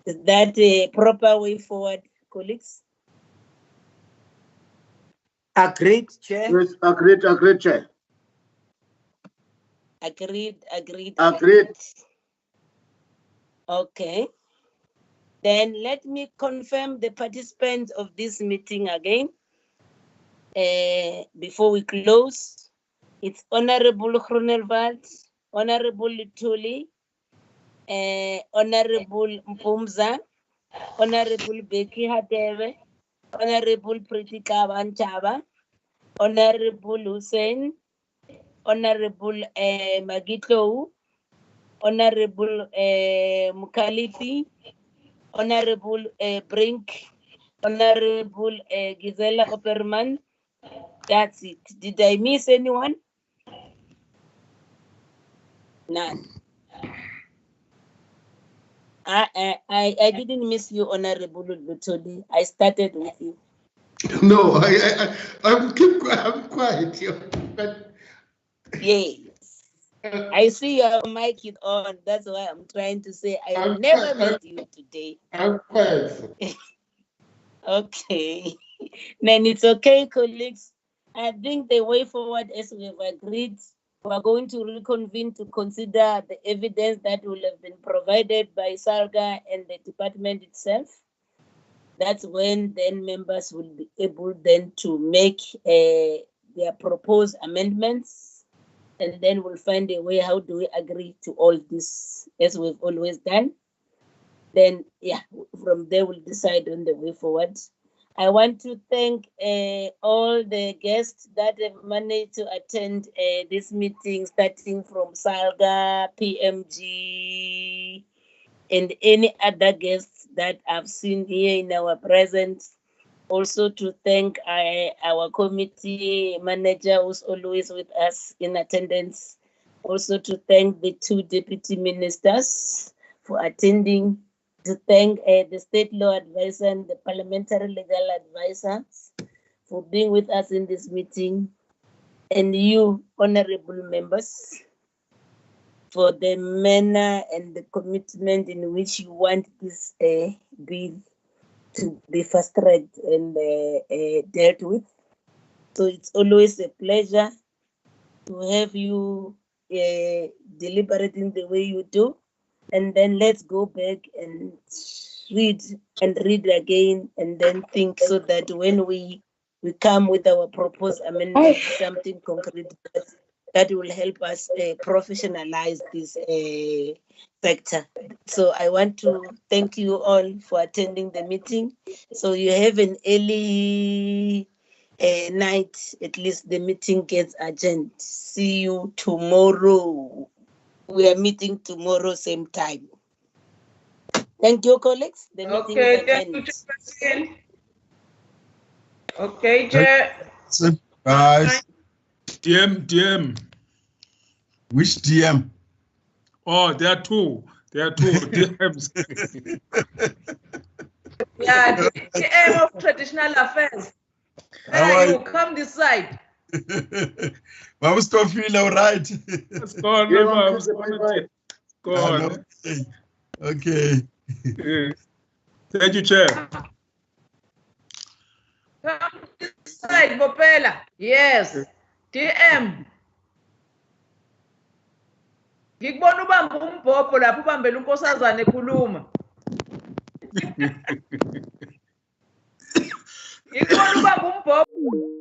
Is that a proper way forward, colleagues? Agreed, Chair. Yes, agreed, Chair. Agreed. Okay. Then let me confirm the participants of this meeting again. Before we close, it's Honorable Groenewald, Honorable Tuli, Honorable Mpumza, Honorable Becky Hadebe, Honorable Pritika Banchaba, Honorable Hussein, Honorable Magito, Honorable Mukalipi, Honorable Brink, Honorable Gisela Opperman. That's it. Did I miss anyone? None. I didn't miss you, Honorable Lutoli. I started with you. No, I'm quiet. But Yes. I see your mic is on. That's why I'm trying to say I will never meet you today. I'm quiet. Okay. Then it's okay, colleagues. I think the way forward, as we have agreed, we are going to reconvene to consider the evidence that will have been provided by SALGA and the department itself. That's when then members will be able then to make their proposed amendments, and then we'll find a way how do we agree to all this as we've always done. Then, yeah, from there we'll decide on the way forward. I want to thank all the guests that have managed to attend this meeting, starting from SALGA, PMG, and any other guests that I've seen here in our presence. Also to thank our committee manager who's always with us in attendance. Also to thank the two deputy ministers for attending. To thank the state law advisor and the parliamentary legal advisors for being with us in this meeting, and you, honorable members, for the manner and the commitment in which you want this bill to be fast-tracked and dealt with. So it's always a pleasure to have you deliberating the way you do. And then let's go back and read again and then think, so that when we come with our proposed amendment, something concrete that will help us professionalize this sector. So I want to thank you all for attending the meeting. So you have an early night, at least the meeting gets adjourned. See you tomorrow. We are meeting tomorrow, same time. Thank you, colleagues. The meeting is adjourned. Thank you. Okay, Chair. Guys. DM. Which DM? Oh, there are two. There are two DMs. Yeah, the DM of Traditional Affairs. Hey, you come this side. Vamos to feel all right. Go on, Go on. Okay. Thank you, Chair. Come this side, Bopela. Yes. DM. Ngikubona ubamba umbhobho lapho ubambela unkosazana ekhuluma. Ngikubona ubamba umbhobho.